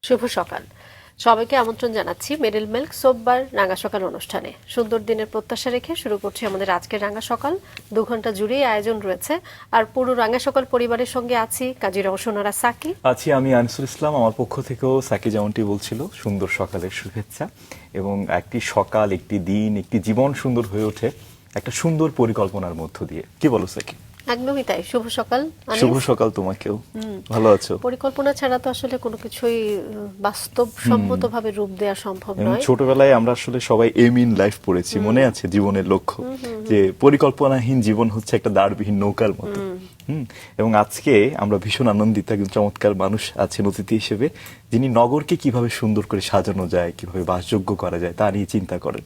শুভ সকাল। সবাইকে আমন্ত্রণ জানাচ্ছি মেরিল মিল্ক সোপবার রাঙা সকাল অনুষ্ঠানে। সুন্দর দিনের প্রত্যাশা রেখে শুরু করছি আমাদের আজকের রাঙা সকাল। 2 ঘন্টা জুড়েই আয়োজন রয়েছে, আর পুরো রাঙা সকাল পরিবারের সঙ্গে আছি কাজী রওশনারা সাকি, আছি আমি আনিসুল ইসলাম। আমার পক্ষ থেকেও সাকি যেমনটি বলছিল, সুন্দর সকালের শুভেচ্ছা। এবং একটি সকাল, একটি দিন, একটি জীবন সুন্দর হয়ে ওঠে একটা সুন্দর পরিকল্পনার মধ্য দিয়ে। কি বলো সাকি? একদমই তাই। শুভ সকাল আনিস। শুভ সকাল তোমাকেও। ভালো আছো? পরিকল্পনা ছাড়া তো আসলে কোনো কিছুই বাস্তবসম্মতভাবে রূপ দেওয়া সম্ভব এবং নয়। ছোটবেলায় আমরা আসলে সবাই এম ইন লাইফ পড়েছি, মনে আছে? জীবনের লক্ষ্য, যে পরিকল্পনাহীন জীবন হচ্ছে একটা দাঁড়বিহীন নৌকার মতো। এবং আজকে আমরা ভীষণ আনন্দিত, একজন চমৎকার মানুষ আছেন অতিথি হিসেবে, যিনি নগরকে কিভাবে সুন্দর করে সাজানো যায়, কিভাবে বাসযোগ্য করা যায় তা নিয়ে চিন্তা করেন।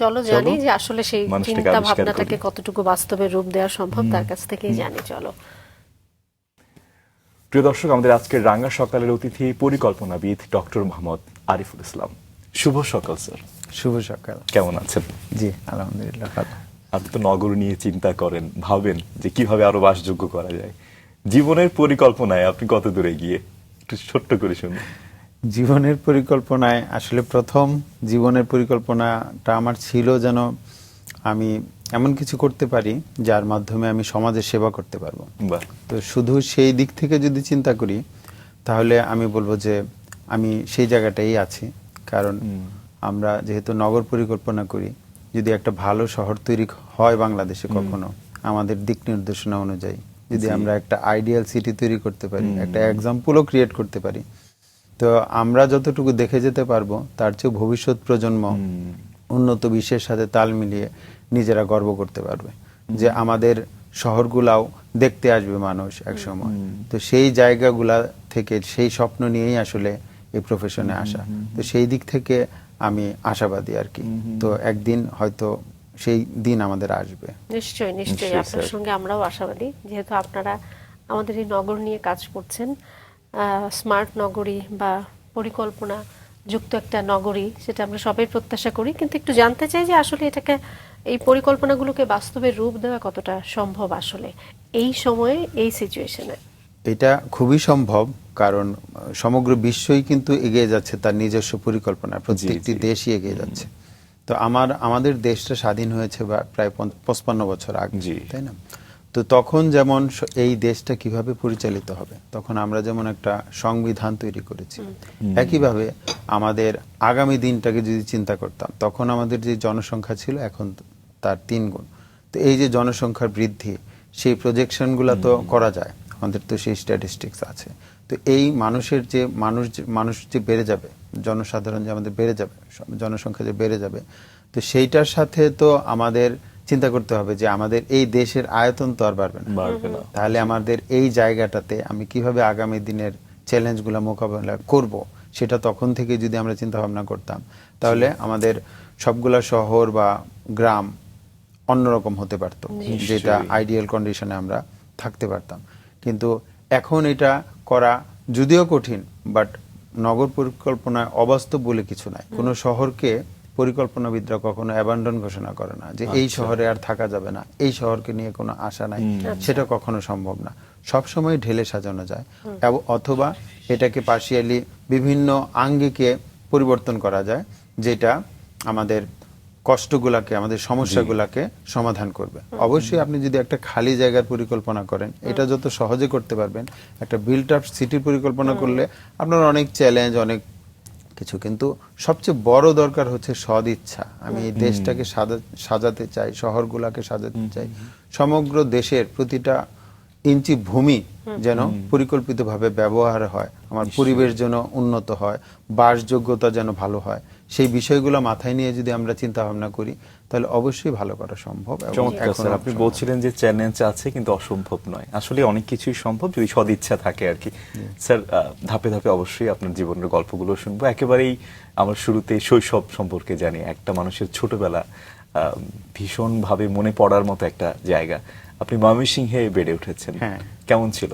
চলো জানি যে আসলে সেই মানুষটাকে চিন্তা আবিষ্কার ভাবনাটাকে করি। কতটুকু বাস্তবে রূপ দেওয়া সম্ভব তার কাছ থেকেই জানি। চলো। প্রিয় দর্শক, আমাদের আজকের রাঙা সকালের অতিথি পরিকল্পনাবিদ ডক্টর মোহাম্মদ আরিফুল ইসলাম। শুভ সকাল স্যার। শুভ সকাল। কেমন আছেন? জি আলহামদুলিল্লাহ ভালো। আপনি তো নগর নিয়ে চিন্তা করেন, ভাবেন যে কিভাবে আরো বাসযোগ্য করা যায়। জীবনের পরিকল্পনায় আপনি কত দূরে গিয়ে একটু ছোট্ট করে শুনুন। জীবনের পরিকল্পনায় আসলে প্রথম জীবনের পরিকল্পনাটা আমার ছিল যেন আমি এমন কিছু করতে পারি যার মাধ্যমে আমি সমাজের সেবা করতে পারবো। বাহ। তো শুধু সেই দিক থেকে যদি চিন্তা করি তাহলে আমি বলবো যে আমি সেই জায়গাটাই আছি। কারণ আমরা যেহেতু নগর পরিকল্পনা করি, যদি একটা ভালো শহর তৈরি হয় বাংলাদেশে কখনো আমাদের দিক নির্দেশনা অনুযায়ী, যদি আমরা একটা আইডিয়াল সিটি তৈরি করতে পারি, একটা এক্সাম্পলও ক্রিয়েট করতে পারি, তো আমরা যতটুকু দেখে যেতে পারবো তার চেয়ে ভবিষ্যৎ প্রজন্ম উন্নত বিশ্বের সাথে তাল মিলিয়ে নিজেরা গর্ব করতে পারবে যে আমাদের শহরগুলাও দেখতে আসবে মানুষ একসময়। তো সেই জায়গাগুলা থেকে সেই স্বপ্ন নিয়েই আসলে এই প্রফেশনে আসা। তো সেই দিক থেকে আমি আশাবাদী আর কি। তো একদিন হয়তো সেই দিন আমাদের আসবে। নিশ্চয়ই নিশ্চয়ই আপনার সঙ্গে আমরাও আশাবাদী, যেহেতু আপনারা আমাদের এই নগর নিয়ে কাজ করছেন। স্মার্ট নগরী বা পরিকল্পনা যুক্ত একটা নগরী, সেটা আমরা সবাই প্রত্যাশা করি। কিন্তু একটু জানতে চাই যে আসলে এটাকে, এই পরিকল্পনাগুলোকে বাস্তবে রূপ দেওয়া কতটা সম্ভব আসলে এই সময়ে, এই সিচুয়েশনে? এটা খুবই সম্ভব, কারণ সমগ্র বিশ্বই কিন্তু এগিয়ে যাচ্ছে তার নিজস্ব পরিকল্পনা, প্রত্যেকটি দেশই এগিয়ে যাচ্ছে। তো আমাদের দেশটা স্বাধীন হয়েছে প্রায় 55 বছর আগে, তাই না? তো তখন যেমন এই দেশটা কিভাবে পরিচালিত হবে, তখন আমরা যেমন একটা সংবিধান তৈরি করেছি, একইভাবে আমাদের আগামী দিনটাকে যদি চিন্তা করতাম, তখন আমাদের যে জনসংখ্যা ছিল এখন তার 3 গুণ। তো এই যে জনসংখ্যার বৃদ্ধি, সেই প্রজেকশনগুলো তো করা যায়, আমাদের তো সেই স্ট্যাটিস্টিক্স আছে। তো এই মানুষের যে মানুষ যে বেড়ে যাবে, জনসাধারণ যে আমাদের বেড়ে যাবে, জনসংখ্যা যে বেড়ে যাবে, তো সেইটার সাথে তো আমাদের চিন্তা করতে হবে যে আমাদের এই দেশের আয়তন তো আর বাড়বে না। তাহলে আমাদের এই জায়গাটাতে আমি কিভাবে আগামী দিনের চ্যালেঞ্জগুলো মোকাবেলা করব, সেটা তখন থেকে যদি আমরা চিন্তা ভাবনা করতাম, তাহলে আমাদের সবগুলা শহর বা গ্রাম অন্যরকম হতে পারতো, যেটা আইডিয়াল কন্ডিশনে আমরা থাকতে পারতাম। কিন্তু এখন এটা করা যদিও কঠিন, বাট নগর পরিকল্পনায় অবাস্তব বলে কিছু নাই। কোনো শহরকে পরিকল্পনাবিদরা কখনো অ্যাবান্ডন ঘোষণা করে না যে এই শহরে আর থাকা যাবে না, এই শহরকে নিয়ে কোনো আশা নাই, সেটা কখনো সম্ভব না। সবসময় ঢেলে সাজানো যায়, অথবা এটাকে পার্শিয়ালি বিভিন্ন আঙ্গিকে পরিবর্তন করা যায়, যেটা আমাদের কষ্টগুলাকে, আমাদের সমস্যাগুলাকে সমাধান করবে। অবশ্যই আপনি যদি একটা খালি জায়গার পরিকল্পনা করেন, এটা যত সহজে করতে পারবেন। একটা বিল্ট আপ সিটির পরিকল্পনা করলে আপনার অনেক চ্যালেঞ্জ, অনেক কিছু, কিন্তু সবচেয়ে বড় দরকার হচ্ছে সদ ইচ্ছা। আমি এই দেশটাকে সাজাতে চাই, শহরগুলাকে সাজাতে চাই, সমগ্র দেশের প্রতিটা ইঞ্চি ভূমি যেন পরিকল্পিতভাবে ব্যবহার হয়, আমার পরিবেশ যেন উন্নত হয়, বাসযোগ্যতা যেন ভালো হয়, সেই বিষয়গুলো মাথায় নিয়ে যদি আমরা চিন্তা ভাবনা করি, তাহলে অবশ্যই ভালো করা সম্ভব। চমৎকার। আপনি বলছিলেন যে চ্যালেঞ্জ আছে কিন্তু অসম্ভব নয়, আসলে অনেক কিছুই সম্ভব যদি সদিচ্ছা থাকে আর কি। স্যার, ধাপে ধাপে অবশ্যই আপনার জীবনের গল্পগুলো শুনবো। একেবারেই আমার শুরুতে শৈশব সম্পর্কে জানি, একটা মানুষের ছোটবেলা ভীষণভাবে মনে পড়ার মতো একটা জায়গা। আপনি ময়মনসিংহে বেড়ে উঠেছেন, কেমন ছিল?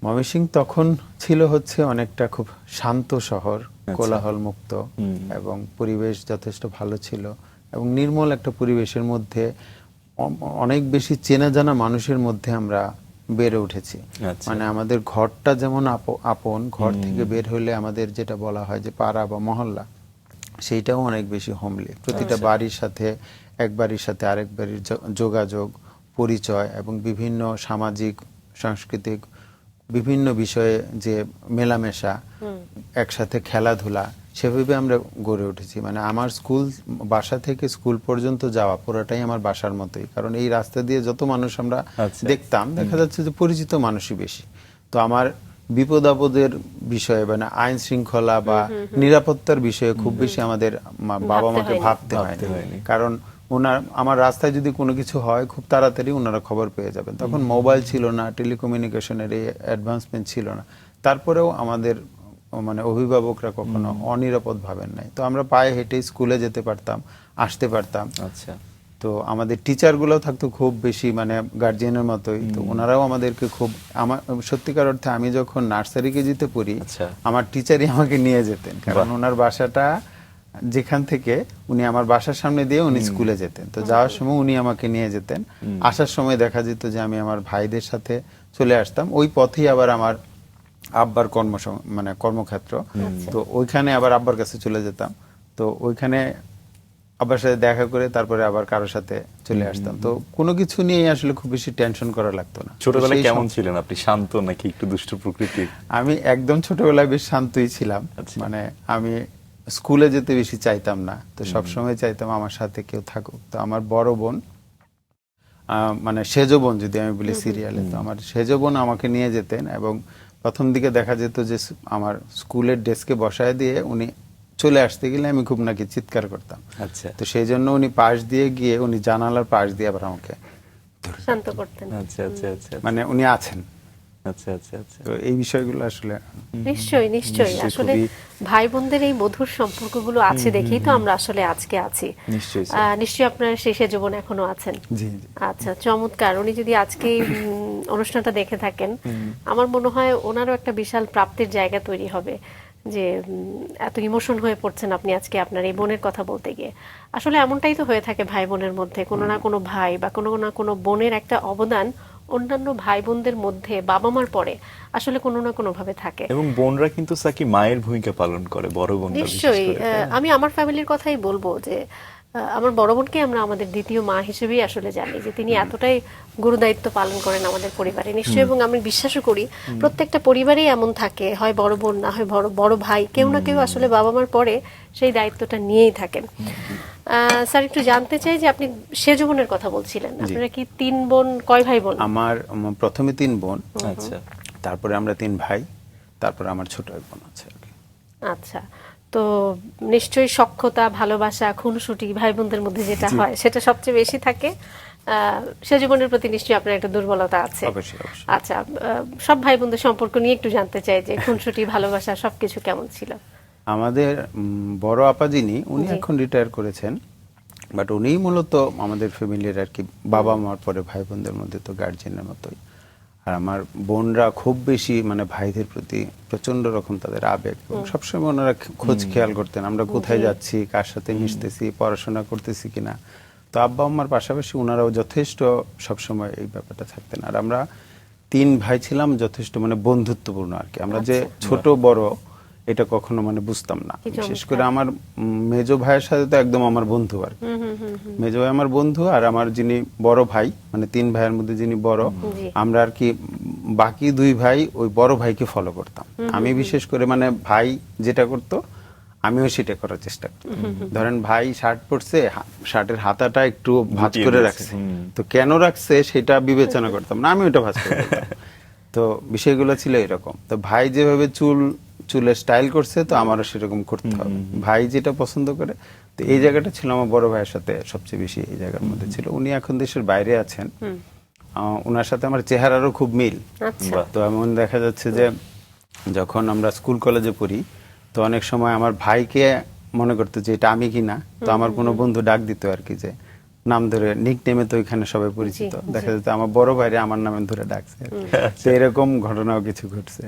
ময়মনসিংহ তখন ছিল হচ্ছে অনেকটা খুব শান্ত শহর, কোলাহল মুক্ত, এবং পরিবেশ যথেষ্ট ভালো ছিল, এবং নির্মল একটা পরিবেশের মধ্যে অনেক বেশি চেনা জানা মানুষের মধ্যে আমরা বেড়ে উঠেছি। আচ্ছা। মানে আমাদের ঘরটা যেমন আপন, ঘর থেকে বের হলে আমাদের যেটা বলা হয় যে পাড়া বা মহল্লা, সেইটাও অনেক বেশি হোমলি। প্রতিটা বাড়ির সাথে এক বাড়ির সাথে আরেক বাড়ির যোগাযোগ, পরিচয় এবং বিভিন্ন সামাজিক সাংস্কৃতিক বিভিন্ন বিষয়ে যে মেলামেশা, একসাথে খেলাধুলা, সেভাবে আমরা গড়ে উঠেছি। মানে আমার বাসা থেকে স্কুল পর্যন্ত যাওয়া পুরোটাই আমার বাসার মতোই, কারণ এই রাস্তা দিয়ে যত মানুষ আমরা দেখতাম, দেখা যাচ্ছে যে পরিচিত মানুষই বেশি। তো আমার বিপদ আপদের বিষয়ে মানে আইন শৃঙ্খলা বা নিরাপত্তার বিষয়ে খুব বেশি আমাদের বাবা মাকে ভাবতে হয়নি, কারণ আমার রাস্তায় যদি কোনো কিছু হয় খুব তাড়াতাড়ি ওনারা খবর পেয়ে যাবেন। তখন মোবাইল ছিল না, টেলিকমিউনিকেশনের এই অ্যাডভান্সমেন্ট ছিল না, তারপরেও আমাদের মানে অভিভাবকরা কখনো অনিরাপদ ভাবেন নাই। তো আমরা পায়ে হেঁটে স্কুলে যেতে পারতাম, আসতে পারতাম। আচ্ছা। তো আমাদের টিচারগুলোও থাকতো খুব বেশি মানে গার্জিয়ানের মতোই। তো ওনারাও আমাদেরকে খুব, আমার সত্যিকার অর্থে আমি যখন নার্সারি কেজিতে পড়ি, আমার টিচারই আমাকে নিয়ে যেতেন, কারণ ওনার বাসাটা যেখান থেকে উনি আমার বাসার সামনে দিয়ে উনি স্কুলে যেতেন। তো যাওয়ার সময় উনি আমাকে নিয়ে যেতেন, আসার সময় দেখা যেত যে আমি আমার ভাইদের সাথে চলে আসতাম। ওই পথেই আবার আমার আব্বার কর্মক্ষেত্র, তো ওইখানে আবার আব্বার কাছে চলে যেতাম। তো ওইখানে আব্বার সাথে দেখা করে তারপরে আবার কারোর সাথে চলে আসতাম। তো কোনো কিছু নিয়ে আসলে খুব বেশি টেনশন করা লাগতো না। ছোটবেলায় কেমন ছিলেন আপনি? শান্ত নাকি একটু দুষ্ট প্রকৃতির? আমি একদম ছোটবেলায় বেশ শান্তই ছিলাম। মানে আমি স্কুলে যেতে বেশি চাইতাম না, তো সবসময় চাইতাম আমার সাথে কেউ থাকুক। তো আমার বড় বোন, মানে সেজ বোন যদি আমি বলি সিরিয়ালে, তো আমার সেজ বোন আমাকে নিয়ে যেতেন, এবং প্রথম দিকে দেখা যেত যে আমার স্কুলের ডেস্কে বসায় দিয়ে উনি চলে আসতে গেলে আমি খুব নাকি চিৎকার করতাম। আচ্ছা। তো সেই জন্য উনি পাশ দিয়ে গিয়ে, উনি জানালার পাশ দিয়ে আবার আমাকে শান্ত করতেন। আচ্ছা আচ্ছা আচ্ছা। মানে উনি আছেন। আচ্ছা আচ্ছা আচ্ছা। তো এই বিষয়গুলো আসলে নিশ্চয়ই আসলে ভাই বোনদের এই মধুর সম্পর্কগুলো আছে দেখেই তো আমরা আসলে আজকে আছি। নিশ্চয়ই আপনার শেষে জীবন এখনো আছেন। জি। আচ্ছা, চমৎকার। উনি যদি আজকে অনুষ্ঠানটা দেখে থাকেন, আমার মনে হয় ওনারও একটা বিশাল প্রাপ্তির জায়গা তৈরি হবে, যে এত ইমোশন হয়ে পড়ছেন আপনি আজকে আপনার এই বোনের কথা বলতে গিয়ে। আসলে এমনটাই তো হয়ে থাকে ভাই বোনের মধ্যে, কোনো না কোনো ভাই বা কোনো না কোনো বোনের একটা অবদান অন্যান্য ভাই বোনদের মধ্যে বাবা মার পরে আসলে কোনো না কোনো ভাবে থাকে। এবং বোনরা কিন্তু সাকি মায়ের ভূমিকা পালন করে, বড় বোনরা। নিশ্চয়ই। আমি আমার ফ্যামিলির কথাই বলবো যে আমার বড় বোনকে আমরা আমাদের দ্বিতীয় মা হিসেবেই আসলে জানি, যে তিনি এতটাই গুরুদায়িত্ব পালন করেন আমাদের পরিবারে। নিশ্চয়ই, এবং আমি বিশ্বাসও করি প্রত্যেকটা পরিবারেই এমন থাকে, হয় বড় বোন না হয় বড় ভাই, কেউ না কেউ আসলে বাবা মার পরে সেই দায়িত্বটা নিয়েই থাকেন। স্যার, একটু জানতে চাই যে আপনি সেজ বোনের কথা বলছিলেন, আপনারা কি 3 বোন, কয় ভাই বোন? আমার প্রথমে 3 বোন, আচ্ছা, তারপরে আমরা 3 ভাই, তারপরে আমার ছোট এক বোন আছে। আচ্ছা, তো নিশ্চয়ই সখ্যতা, ভালোবাসা, খুনসুটি ভাই বোনদের মধ্যে যেটা হয় সেটা সবচেয়ে বেশি থাকে। সে জীবনের প্রতি নিশ্চয়ই আপনার একটা দুর্বলতা আছে। আচ্ছা, সব ভাই বোনদের সম্পর্ক নিয়ে একটু জানতে চাই, যে খুনসুটি, ভালোবাসা সবকিছু কেমন ছিল? আমাদের বড় আপা যিনি, উনি এখন রিটায়ার করেছেন, বাট উনিই মূলত আমাদের ফ্যামিলির আর কি বাবা মার পরে ভাই বোনদের মধ্যে তো গার্জিয়ানের মতোই। আর আমার বোনরা খুব বেশি মানে ভাইদের প্রতি প্রচন্ড রকম তাদের আবেগ, এবং সবসময় ওনারা খোঁজ খেয়াল করতেন আমরা কোথায় যাচ্ছি, কার সাথে মিশতেছি, পড়াশোনা করতেছি কিনা। তো আব্বা আম্মার পাশাপাশি ওনারাও যথেষ্ট সবসময় এই ব্যাপারটা থাকতেন। আর আমরা 3 ভাই ছিলাম যথেষ্ট মানে বন্ধুত্বপূর্ণ আর কি। আমরা যে ছোট বড় এটা কখনো মানে বুঝতাম না। বিশেষ করে আমার মেজো ভাইয়ের সাথে তো একদম আমার বন্ধু আর কি। মেজো ভাই আমার বন্ধু, আর আমার যিনি বড় ভাই, মানে 3 ভাইয়ের মধ্যে যিনি বড়, আমরা আর কি বাকি 2 ভাই ওই বড় ভাইকে ফলো করতাম। আমি বিশেষ করে মানে ভাই যেটা করতো আমিও সেটা করার চেষ্টা করতাম। ধরেন ভাই শার্ট পরছে, শার্টের হাতাটা একটু ভাঁজ করে রাখছে, তো কেন রাখছে সেটা বিবেচনা করতাম না, আমি ওটা ভাঁজ করে দিতাম। তো বিষয়গুলো ছিল এরকম। তো ভাই যেভাবে চুলের স্টাইল করছে, তো আমারও সেরকম করতে হবে। ভাই যেটা পছন্দ করে, তো এই জায়গাটা ছিল আমার বড় ভাইয়ের সাথে সবচেয়ে বেশি এই জায়গার মধ্যে ছিল। উনি এখন দেশের বাইরে আছেন, ওনার সাথে আমার চেহারারও খুব মিল। তো এমন দেখা যাচ্ছে যে যখন আমরা স্কুল কলেজে পড়ি, তো অনেক সময় আমার ভাইকে মনে করতো যে এটা আমি কিনা, তো আমার কোনো বন্ধু ডাক দিত আর কি, যে নাম ধরে, নিক নেমে তো এখানে সবাই পরিচিত, দেখা যেত আমার বড় ভাইরে আমার নামে ধরে ডাকছে। তো এরকম ঘটনাও কিছু ঘটছে।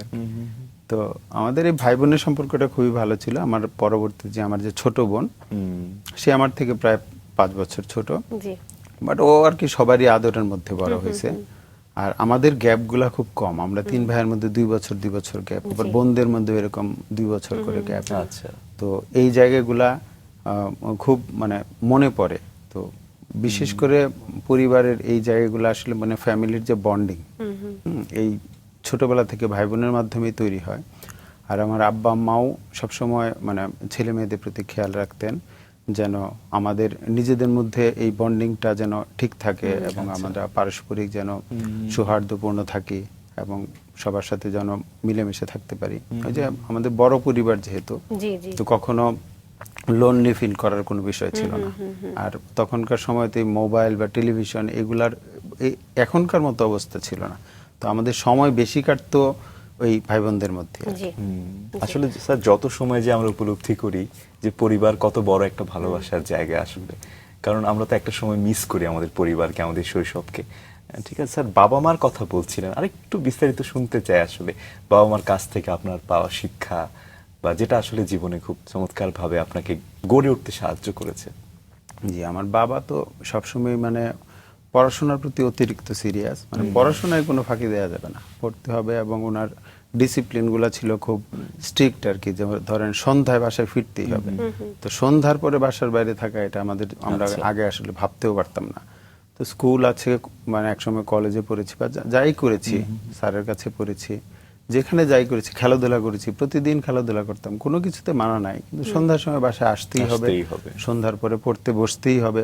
তো আমাদের এই ভাই বোনের সম্পর্কটা খুবই ভালো ছিল। আমার পরবর্তী যে আমার যে ছোট বোন, সে আমার থেকে প্রায় 5 বছর ছোট, বাট ও আর কি সবারই আদরের মধ্যে বড় হয়েছে। আর আমাদের গ্যাপগুলা খুব কম, আমরা 3 ভাইয়ের মধ্যে 2 বছর 2 বছর গ্যাপ, আবার বোনদের মধ্যে এরকম 2 বছর করে গ্যাপ। আচ্ছা। তো এই জায়গাগুলা খুব মানে মনে পড়ে। তো বিশেষ করে পরিবারের এই জায়গাগুলো আসলে মানে ফ্যামিলির যে বন্ডিং, এই ছোটবেলা থেকে ভাই বোনের মাধ্যমেই তৈরি হয়। আর আমার আব্বা আম্মাও সবসময় মানে ছেলে মেয়েদের প্রতি খেয়াল রাখতেন যেন আমাদের নিজেদের মধ্যে এই বন্ডিংটা যেন ঠিক থাকে এবং আমরা পারস্পরিক যেন সৌহার্দ্যপূর্ণ থাকি এবং সবার সাথে যেন মিলেমিশে থাকতে পারি। ওই যে আমাদের বড় পরিবার যেহেতু, তো কখনো লোনলি ফিল করার কোনো বিষয় ছিল না। আর তখনকার সময়তে মোবাইল বা টেলিভিশন এগুলার এখনকার মতো অবস্থা ছিল না। তো আমাদের সময় বেশি কাটতো ওই ভাই বোনদের মধ্যে। আসলে স্যার যত সময় যে আমরা উপলব্ধি করি যে পরিবার কত বড় একটা ভালোবাসার জায়গা আসলে, কারণ আমরা তো একটা সময় মিস করি আমাদের পরিবারকে, আমাদের শৈশবকে। ঠিক আছে স্যার, বাবা মার কথা বলছিলেন, আরেকটু বিস্তারিত শুনতে চাই আসলে বাবা মার কাছ থেকে আপনার পাওয়া শিক্ষা বা যেটা আসলে জীবনে খুব চমৎকার ভাবে আপনাকে গড়ে উঠতে সাহায্য করেছে। জি, আমার বাবা তো সবসময় মানে পড়াশোনার প্রতি অতিরিক্ত সিরিয়াস, মানে পড়াশোনায় কোনো ফাঁকি দেওয়া যাবে না, পড়তে হবে। এবং ওনার ডিসিপ্লিনগুলো ছিল খুব স্ট্রিক্ট আর কি। যেমন ধরেন সন্ধ্যায় বাসায় ফিরতেই হবে, তো সন্ধ্যার পরে বাসার বাইরে থাকা এটা আমরা আগে আসলে ভাবতেও পারতাম না। তো স্কুল আছে, মানে একসময় কলেজে পড়েছি বা যাই করেছি, স্যারের কাছে পড়েছি, যেখানে যাই করেছি, খেলাধুলা করেছি, প্রতিদিন খেলাধুলা করতাম, কোনো কিছুতে মানা নাই। কিন্তু সন্ধ্যার সময় বাসায় আসতেই হবে, সন্ধ্যার পরে পড়তে বসতেই হবে।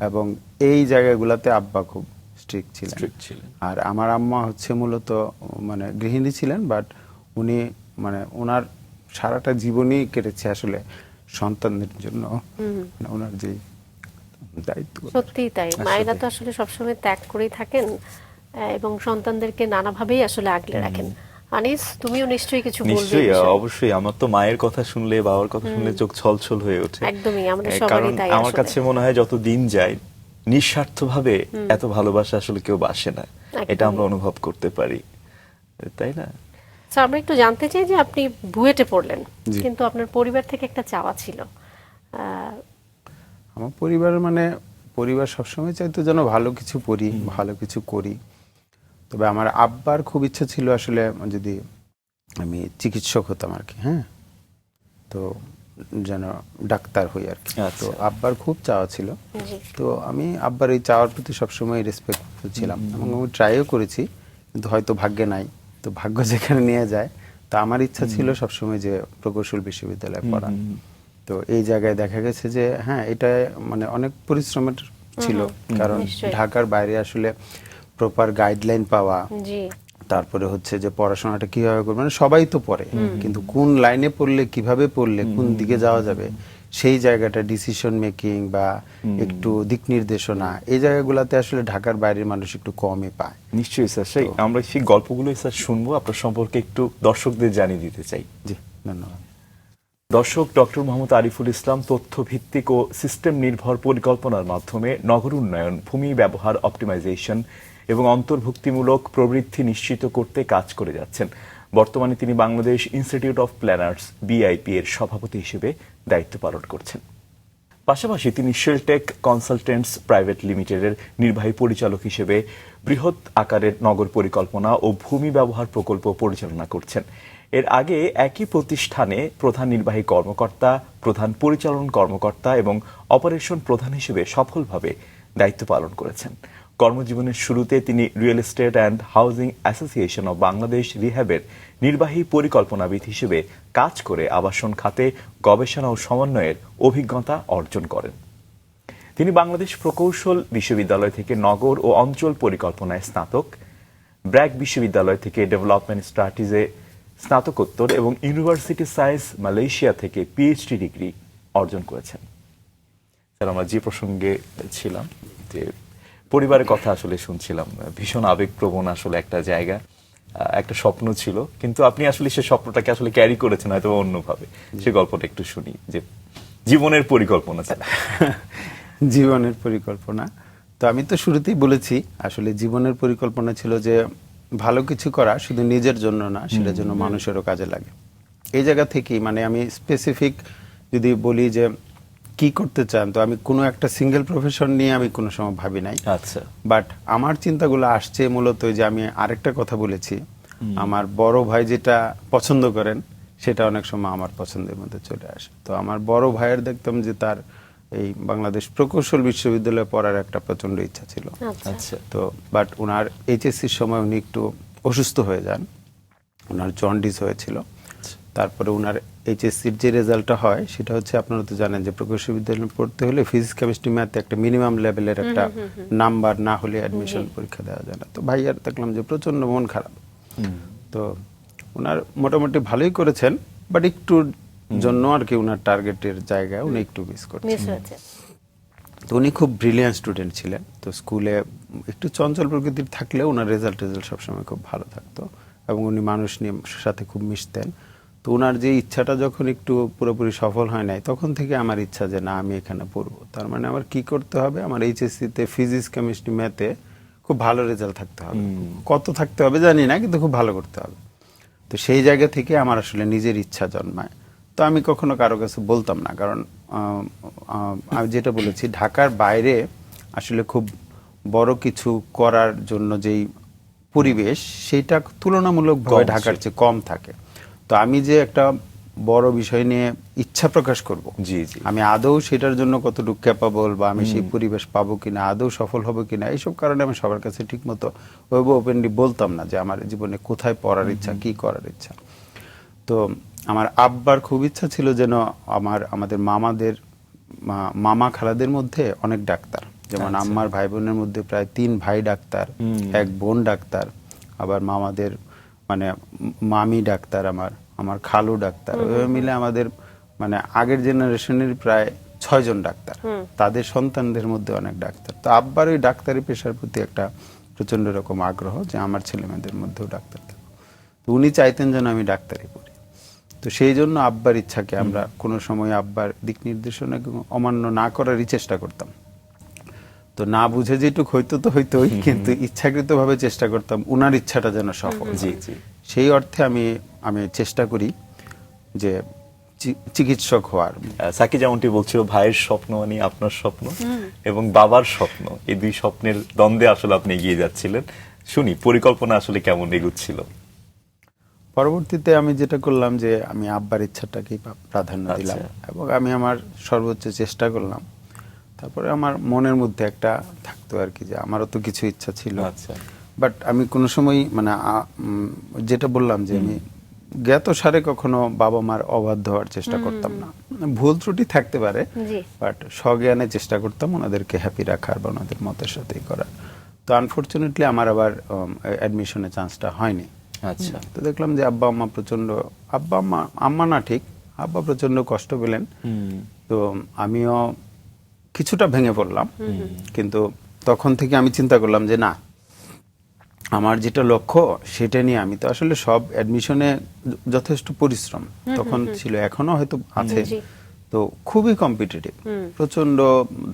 এবং এই জায়গাগুলোতে আব্বা খুব স্ট্রিক্ট ছিলেন। আর আমার আম্মা হচ্ছে মূলত মানে গৃহিণী ছিলেন, বাট উনি মানে ওনার সারাটা জীবনই কেটেছে আসলে সন্তানদের জন্য, ওনার যে দায়িত্ব। সত্যিই তাই, মায়েরা তো আসলে সবসময় ত্যাগ করেই থাকেন এবং সন্তানদেরকে নানাভাবেই আসলে আগলে রাখেন। আনিস, তুমিও নিশ্চয়ই কিছু বলবে? নিশ্চয়ই, অবশ্যই। আমার তো মায়ের কথা শুনলে, বাবার কথা শুনলে চোখ ছলছল হয়ে ওঠে। একদমই, আমাদের সবারই তাই। আমার কাছে মনে হয় যত দিন যায় নিঃস্বার্থভাবে এত ভালোবাসা আসলে কেউ বাসে না, এটা আমরা অনুভব করতে পারি, তাই না? স্যার, আমরা একটু জানতে চাই যে আপনি বুয়েটে পড়লেন, কিন্তু আপনার পরিবার থেকে একটা চাওয়া ছিল। আমার পরিবার সবসময় চাইতো যেন ভালো কিছু পড়ি, ভালো কিছু করি। তবে আমার আব্বার খুব ইচ্ছা ছিল আসলে যদি আমি চিকিৎসক হতাম আর কি, হ্যাঁ, তো যেন ডাক্তার হই আর কি। তো আব্বার খুব চাওয়া ছিল। তো আমি আব্বার এই চাওয়ার প্রতি সবসময় রেসপেক্টফুল ছিলাম এবং আমি ট্রাইও করেছি, কিন্তু হয়তো ভাগ্যে নাই। তো ভাগ্য যেখানে নিয়ে যায়, তো আমার ইচ্ছা ছিল সবসময় যে প্রকৌশল বিশ্ববিদ্যালয়ে পড়া। তো এই জায়গায় দেখা গেছে যে হ্যাঁ, এটা মানে অনেক পরিশ্রমের ছিল, কারণ ঢাকার বাইরে আসলে প্রপার গাইডলাইন পাওয়া, তারপরে হচ্ছে যে পড়াশোনাটা কিভাবে করবে, মানে সবাই তো পড়ে, কিন্তু কোন লাইনে পড়লে, কিভাবে পড়লে, কোন দিকে যাওয়া যাবে, সেই জায়গাটা ডিসিশন মেকিং বা একটু দিক নির্দেশনা, এই জায়গাগুলোতে আসলে ঢাকার বাইরের মানুষ একটু কমই পায়। নিশ্চয়ই স্যার, সেই আমরা সেই গল্পগুলোই স্যার শুনবো, আপনার সম্পর্কে একটু দর্শকদের জানিয়ে দিতে চাই। জি, ধন্যবাদ। দর্শক, ডক্টর মোহাম্মদ আরিফুল ইসলাম তথ্য ভিত্তিক ও সিস্টেম নির্ভর পরিকল্পনার মাধ্যমে নগর উন্নয়ন, ভূমি ব্যবহার অপটিমাইজেশন এবং অন্তর্ভুক্তিমূলক প্রবৃদ্ধি নিশ্চিত করতে কাজ করে যাচ্ছেন। বর্তমানে তিনি Bangladesh institute of planners BIP এর সভাপতি হিসেবে দায়িত্ব পালন করছেন। পাশাপাশি তিনি শেলটেক কনসালটেন্টস প্রাইভেট লিমিটেডের নির্বাহী পরিচালক হিসেবে বৃহৎ আকারের নগর পরিকল্পনা ও ভূমি ব্যবহার প্রকল্প পরিচালনা করছেন। এর আগে একই প্রতিষ্ঠানে প্রধান নির্বাহী কর্মকর্তা, প্রধান পরিচালন কর্মকর্তা এবং অপারেশন প্রধান হিসেবে সফলভাবে দায়িত্ব পালন করেছেন। কর্মজীবনের শুরুতে তিনি real estate and housing association of Bangladesh রিহ্যাবের নির্বাহী পরিকল্পনাবিদ হিসেবে কাজ করে আবাসন খাতে গবেষণা ও সমন্বয়ের অভিজ্ঞতা অর্জন করেন। তিনি বাংলাদেশ প্রকৌশল বিশ্ববিদ্যালয় থেকে নগর ও অঞ্চল পরিকল্পনায় স্নাতক, ব্র্যাক বিশ্ববিদ্যালয় থেকে ডেভেলপমেন্ট স্ট্র্যাটেজিতে স্নাতকোত্তর এবং ইউনিভার্সিটি সায়েন্স মালয়েশিয়া থেকে PhD ডিগ্রি অর্জন করেছেন। স্যার, আমরা যে প্রসঙ্গে ছিলাম যে পরিবারের কথা আসলে শুনছিলাম, ভীষণ আবেগপ্রবণ আসলে একটা জায়গা, একটা স্বপ্ন ছিল, কিন্তু আপনি আসলে সে স্বপ্নটাকে আসলে ক্যারি করেছেন হয়তো অন্যভাবে। সে গল্পটা একটু শুনি, যে জীবনের পরিকল্পনা। জীবনের পরিকল্পনা তো আমি তো শুরুতেই বলেছি, আসলে জীবনের পরিকল্পনা ছিল যে ভালো কিছু করা, শুধু নিজের জন্য না, সেটার জন্য মানুষেরও কাজে লাগে। এই জায়গা থেকেই মানে আমি স্পেসিফিক যদি বলি যে কি করতে চান, তো আমি কোনো একটা সিঙ্গেল প্রফেশন নিয়ে আমি কোনো সময় ভাবি নাই। আচ্ছা, বাট আমার চিন্তাগুলো আসছে মূলত ওই যে আমি আরেকটা কথা বলেছি, আমার বড় ভাই যেটা পছন্দ করেন সেটা অনেক সময় আমার পছন্দের মধ্যে চলে আসে। তো আমার বড় ভাইয়ের দেখতাম যে তার এই বাংলাদেশ প্রকৌশল বিশ্ববিদ্যালয়ে পড়ার একটা প্রচন্ড ইচ্ছা ছিল। আচ্ছা আচ্ছা, তো বাট ওনার এইচএসসির সময় উনি একটু অসুস্থ হয়ে যান, ওনার জন্ডিস হয়েছিল। তারপরে ওনার এইচএসসির যে রেজাল্টটা হয় সেটা হচ্ছে, আপনারা তো জানেন যে প্রকৌশল বিদ্যালয়ে পড়তে হলে ফিজিক্স কেমিস্ট্রি ম্যাথে একটা মিনিমাম লেভেলের একটা নাম্বার না হলে অ্যাডমিশন পরীক্ষা দেওয়া যায় না। তো ভাইয়ার দেখলাম যে প্রচন্ড মন খারাপ। তো ওনার মোটামুটি ভালোই করেছেন, বাট একটুর জন্য আর কি ওনার টার্গেটের জায়গায় উনি একটু মিস করছেন। মিস হয়েছে। তো উনি খুব ব্রিলিয়ান্ট স্টুডেন্ট ছিলেন। তো স্কুলে একটু চঞ্চল প্রকৃতির থাকলেও ওনার রেজাল্ট সবসময় খুব ভালো থাকতো এবং উনি মানুষ নিয়ে সাথে খুব মিশতেন। তো ওনার যে ইচ্ছাটা যখন একটু পুরোপুরি সফল হয় নাই, তখন থেকে আমার ইচ্ছা যে না, আমি এখানে পড়বো। তার মানে আমার কি করতে হবে, আমার এইচএসসিতে ফিজিক্স কেমিস্ট্রি ম্যাথে খুব ভালো রেজাল্ট থাকতে হবে। কত থাকতে হবে জানি না, কিন্তু খুব ভালো করতে হবে। তো সেই জায়গা থেকে আমার আসলে নিজের ইচ্ছা জন্মায়। তো আমি কখনো কারো কাছে বলতাম না, কারণ আমি যেটা বলেছি, ঢাকার বাইরে আসলে খুব বড় কিছু করার জন্য যেই পরিবেশ, সেটা তুলনামূলকভাবে ঢাকার চেয়ে কম থাকে। তো আমি যে একটা বড় বিষয় নিয়ে ইচ্ছা প্রকাশ করব, জি জি, আমি আদৌ সেটার জন্য কতটুকু ক্যাপাবল বা আমি সেই পরিবেশ পাবো কিনা, আদৌ সফল হবো কিনা, এইসব কারণে আমি সবার কাছে ঠিক মতো ওপেনলি বলতাম না যে আমার জীবনে কোথায় পড়ার ইচ্ছা, কি করার ইচ্ছা। তো আমার আব্বার খুব ইচ্ছা ছিল যেন আমাদের মামা খালাদের মধ্যে অনেক ডাক্তার, যেমন আম্মার ভাই বোনের মধ্যে প্রায় 3 ভাই ডাক্তার, 1 বোন ডাক্তার, আবার মামাদের মানে মামি ডাক্তার, আমার খালু ডাক্তার, ওইভাবে মিলে আমাদের মানে আগের জেনারেশনের প্রায় 6 জন ডাক্তার, তাদের সন্তানদের মধ্যে অনেক ডাক্তার। তো আব্বার ওই ডাক্তারি পেশার প্রতি একটা প্রচন্ড রকম আগ্রহ যে আমার ছেলে মেয়েদের মধ্যেও ডাক্তার থাকবে। তো উনি চাইতেন যেন আমি ডাক্তারি পড়ি। তো সেই জন্য আব্বার ইচ্ছাকে আমরা কোনো সময় আব্বার দিক নির্দেশনা অমান্য না করারই চেষ্টা করতাম। তো না বুঝে যেটুক হইতো তো হইতোই, কিন্তু ইচ্ছাকৃতভাবে চেষ্টা করতাম উনার ইচ্ছাটা যেন সফল হয়। জি জি, সেই অর্থে আমি চেষ্টা করি যে চিকিৎসক হওয়ার। সাকি যেমনটি বলছিল, ভাইয়ের স্বপ্ন মানে আপনার স্বপ্ন এবং বাবার স্বপ্ন, এই দুই স্বপ্নের দ্বন্দ্বে আসলে আপনি এগিয়ে যাচ্ছিলেন। শুনি পরিকল্পনা আসলে কেমন এগুচ্ছিল? পরবর্তীতে আমি যেটা করলাম যে আমি আব্বার ইচ্ছাটাকেই প্রাধান্য দিলাম এবং আমি আমার সর্বোচ্চ চেষ্টা করলাম। তারপরে আমার মনের মধ্যে একটা থাকতো আর কি যে আমারও তো কিছু ইচ্ছা ছিল, বাট আমি কোনো সময় মানে যেটা বললাম যে আমি জ্ঞাত সারে কখনো বাবা মার অবাধ্য হওয়ার চেষ্টা করতাম না। ভুল ত্রুটি থাকতে পারে, বাট স্বজ্ঞানে চেষ্টা করতাম ওনাদেরকে হ্যাপি রাখার বা ওনাদের মতের সাথেই করার। তো আনফরচুনেটলি আমার আবার অ্যাডমিশনের চান্সটা হয়নি। আচ্ছা, তো দেখলাম যে আম্মা না ঠিক, আব্বা প্রচন্ড কষ্ট পেলেন। তো আমিও কিছুটা ভেঙে পড়লাম, কিন্তু তখন থেকে আমি চিন্তা করলাম যে না, আমার যেটা লক্ষ্য সেটা নিয়ে আমি তো আসলে সব অ্যাডমিশনে যথেষ্ট পরিশ্রম তখন ছিল, এখনো হয়তো আছে। তো খুবই কম্পিটিটিভ, প্রচন্ড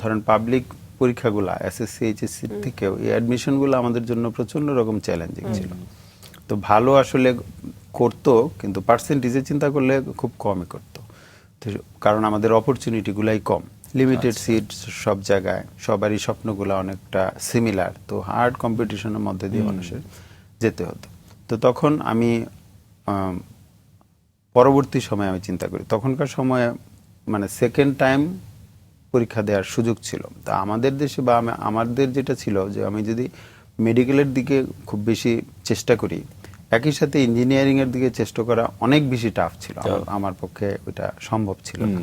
ধরেন পাবলিক পরীক্ষাগুলা এসএসসি এইচএসসি থেকেও এই অ্যাডমিশনগুলো আমাদের জন্য প্রচন্ড রকম চ্যালেঞ্জিং ছিল। তো ভালো আসলে করতো, কিন্তু পার্সেন্টেজে চিন্তা করলে খুব কমই করতো, কারণ আমাদের অপরচুনিটিগুলাই কম, লিমিটেড সিট সব জায়গায়, সবারই স্বপ্নগুলো অনেকটা সিমিলার। তো হার্ড কম্পিটিশনের মধ্যে দিয়ে মানুষের যেতে হতো। তো তখন আমি পরবর্তী সময়ে আমি চিন্তা করি, তখনকার সময়ে মানে সেকেন্ড টাইম পরীক্ষা দেওয়ার সুযোগ ছিল। তা আমাদের দেশে বা আমাদের যেটা ছিল যে আমি যদি মেডিকেলের দিকে খুব বেশি চেষ্টা করি, একই সাথে ইঞ্জিনিয়ারিং এর দিকে চেষ্টা করা অনেক বেশি টাফ ছিল, আমার পক্ষে ওইটা সম্ভব ছিল না।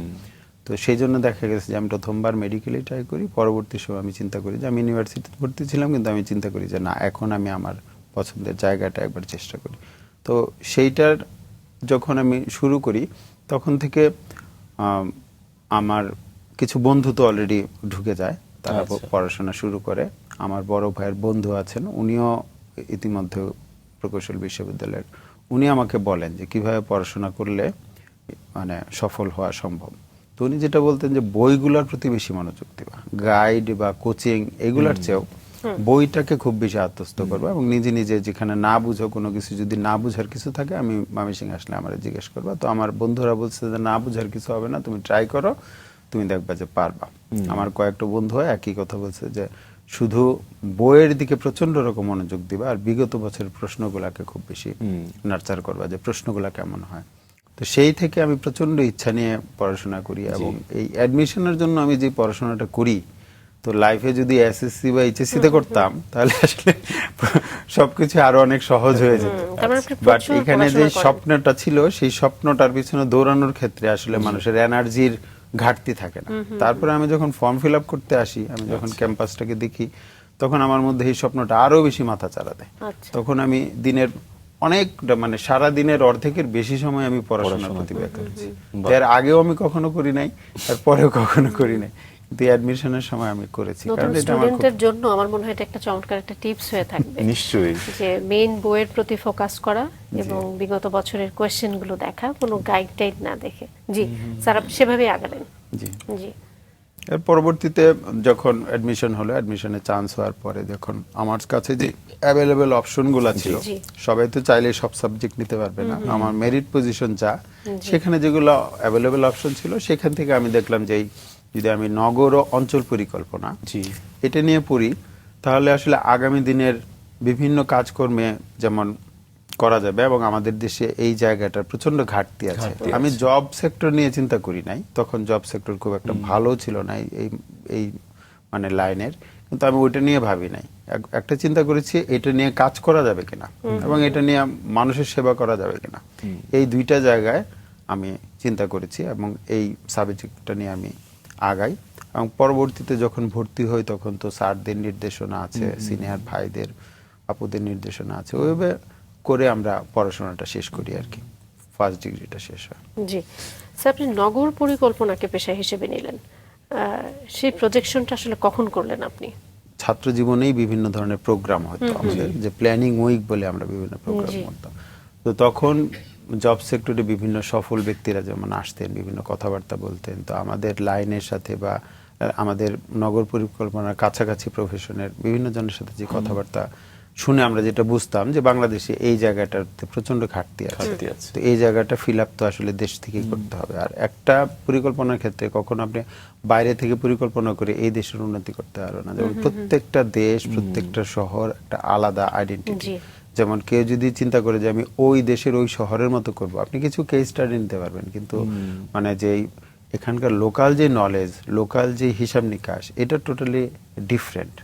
তো সেই জন্য দেখা গেছে যে আমি প্রথমবার মেডিকেলে ট্রাই করি। পরবর্তী সময় আমি চিন্তা করি যে আমি ইউনিভার্সিটিতে ভর্তি ছিলাম, কিন্তু আমি চিন্তা করি যে না, এখন আমি আমার পছন্দের জায়গাটা একবার চেষ্টা করি। তো সেইটার যখন আমি শুরু করি, তখন থেকে আমার কিছু বন্ধু তো অলরেডি ঢুকে যায়, তারা পড়াশোনা শুরু করে। আমার বড় ভাইয়ের বন্ধু আছেন, উনিও ইতিমধ্যে প্রকৌশল বিশ্ববিদ্যালয়ের, উনি আমাকে বলেন যে কিভাবে পড়াশোনা করলে মানে সফল হওয়া সম্ভব। তো উনি যেটা বলতেন যে বইগুলোর প্রতি বেশি মনোযোগ দিবা, গাইড বা কোচিং এগুলার চেয়েও বইটাকে খুব বেশি আত্মস্থ করবো, এবং নিজে নিজে যেখানে না বুঝো কোনো কিছু, যদি না বুঝার কিছু থাকে আমি ময়মনসিংহ আসলে আমার জিজ্ঞেস করবো। তো আমার বন্ধুরা বলছে যে না বুঝার কিছু হবে না, তুমি ট্রাই করো, তুমি দেখবা যে পারবা। আমার কয়েকটা বন্ধু হয় একই কথা বলছে যে শুধু বইয়ের দিকে প্রচন্ড রকম মনোযোগ দিবা আর বিগত বছরের প্রশ্নগুলাকে খুব বেশি নার্চার করবা যে প্রশ্নগুলা কেমন হয়। তো সেই থেকে আমি প্রচন্ড ইচ্ছা নিয়ে পড়াশোনা করি এবং এই অ্যাডমিশনের জন্য আমি যে পড়াশোনাটা করি, তো লাইফে যদি এসএসসি বা এইচএসসি তে করতাম তাহলে আসলে সবকিছু আরো অনেক সহজ হয়ে যেত। বাট এখানে যে স্বপ্নটা ছিল সেই স্বপ্নটার পিছনে দৌড়ানোর ক্ষেত্রে আসলে মানুষের এনার্জির ঘাটতি থাকে না। তারপরে আমি যখন ফর্ম ফিল আপ করতে আসি, আমি যখন ক্যাম্পাসটাকে দেখি, তখন আমার মধ্যে এই স্বপ্নটা আরো বেশি মাথা চাড়া দেয়। তখন আমি দিনের অনেকটা মানে সারা দিনের অর্ধেকের বেশি সময় আমি পড়াশোনার প্রতি ব্যয় করেছি। এর আগেও আমি কখনো করি নাই, আর পরেও কখনো করি নাই, কিন্তু অ্যাডমিশনের সময় আমি করেছি। কারণ এটা স্টুডেন্টের জন্য আমার মনে হয় এটা একটা চমৎকার একটা টিপস হয়ে থাকবে নিশ্চয়ই, যে মেইন বইয়ের প্রতি ফোকাস করা এবং বিগত বছরের কোশ্চেন গুলো দেখা, কোনো গাইড টাইড না দেখে। জি স্যার, আপনি সেভাবেই আগালেন। জি জি। এর পরবর্তীতে যখন অ্যাডমিশন হলো, অ্যাডমিশনে চান্স হওয়ার পরে যখন আমার কাছে যে অ্যাভেলেবল অপশনগুলো ছিল, সবাই তো চাইলে সব সাবজেক্ট নিতে পারবে না। আমার মেরিট পজিশন যা, সেখানে যেগুলো অ্যাভেলেবল অপশন ছিল সেখান থেকে আমি দেখলাম যে যদি আমি নগর ও অঞ্চল পরিকল্পনা এটা নিয়ে পড়ি, তাহলে আসলে আগামী দিনের বিভিন্ন কাজকর্মে যেমন করা যাবে এবং আমাদের দেশে এই জায়গাটার প্রচন্ড ঘাটতি আছে। আমি জব সেক্টর নিয়ে চিন্তা করি নাই, তখন জব সেক্টর খুব একটা ভালো ছিল না এই মানে লাইনের, কিন্তু আমি ওইটা নিয়ে ভাবি নাই। একটা চিন্তা করেছি এটা নিয়ে কাজ করা যাবে কিনা এবং এটা নিয়ে মানুষের সেবা করা যাবে কিনা। এই দুইটা জায়গায় আমি চিন্তা করেছি এবং এই সাবজেক্টটা নিয়ে আমি আগাই। এবং পরবর্তীতে যখন ভর্তি হই তখন তো স্যারদের নির্দেশনা আছে, সিনিয়র ভাইদের আপুদের নির্দেশনা আছে, ওইভাবে করে আমরা পড়াশোনাটা শেষ করি আর কি, ফার্স্ট ডিগ্রিটা শেষ হয়। জি স্যার, আপনি নগর পরিকল্পনাকে পেশা হিসেবে নিলেন, সেই প্রজেকশনটা আসলে কখন করলেন আপনি? ছাত্র জীবনেই বিভিন্ন ধরনের প্রোগ্রাম হতো আমাদের, যে প্ল্যানিং উইক বলে আমরা বিভিন্ন প্রোগ্রাম করতাম। তো তখন জব সেক্টরে বিভিন্ন সফল ব্যক্তিরা যেমন আসতেন, বিভিন্ন কথাবার্তা বলতেন। তো আমাদের লাইনের সাথে বা আমাদের নগর পরিকল্পনার কাছাকাছি প্রফেশনের বিভিন্ন জনের সাথে যে কথাবার্তা শুনে আমরা যেটা বুঝতাম যে বাংলাদেশে এই জায়গাটাতে প্রচন্ড ঘাটতি আছে, তো এই জায়গাটা ফিল আপ তো আসলে দেশ থেকেই করতে হবে। আর একটা পরিকল্পনার ক্ষেত্রে কখনো আপনি বাইরে থেকে পরিকল্পনা করে এই দেশের উন্নতি করতে পারবে না। যেমন প্রত্যেকটা দেশ, প্রত্যেকটা শহর একটা আলাদা আইডেন্টিটি। যেমন কেউ যদি চিন্তা করে যে আমি ওই দেশের ওই শহরের মতো করব, আপনি কিছু কেস স্টাডি নিতে পারবেন, কিন্তু মানে যে এখানকার লোকাল যে নলেজ, লোকাল যে হিসাব নিকাশ, এটা টোটালি ডিফারেন্ট।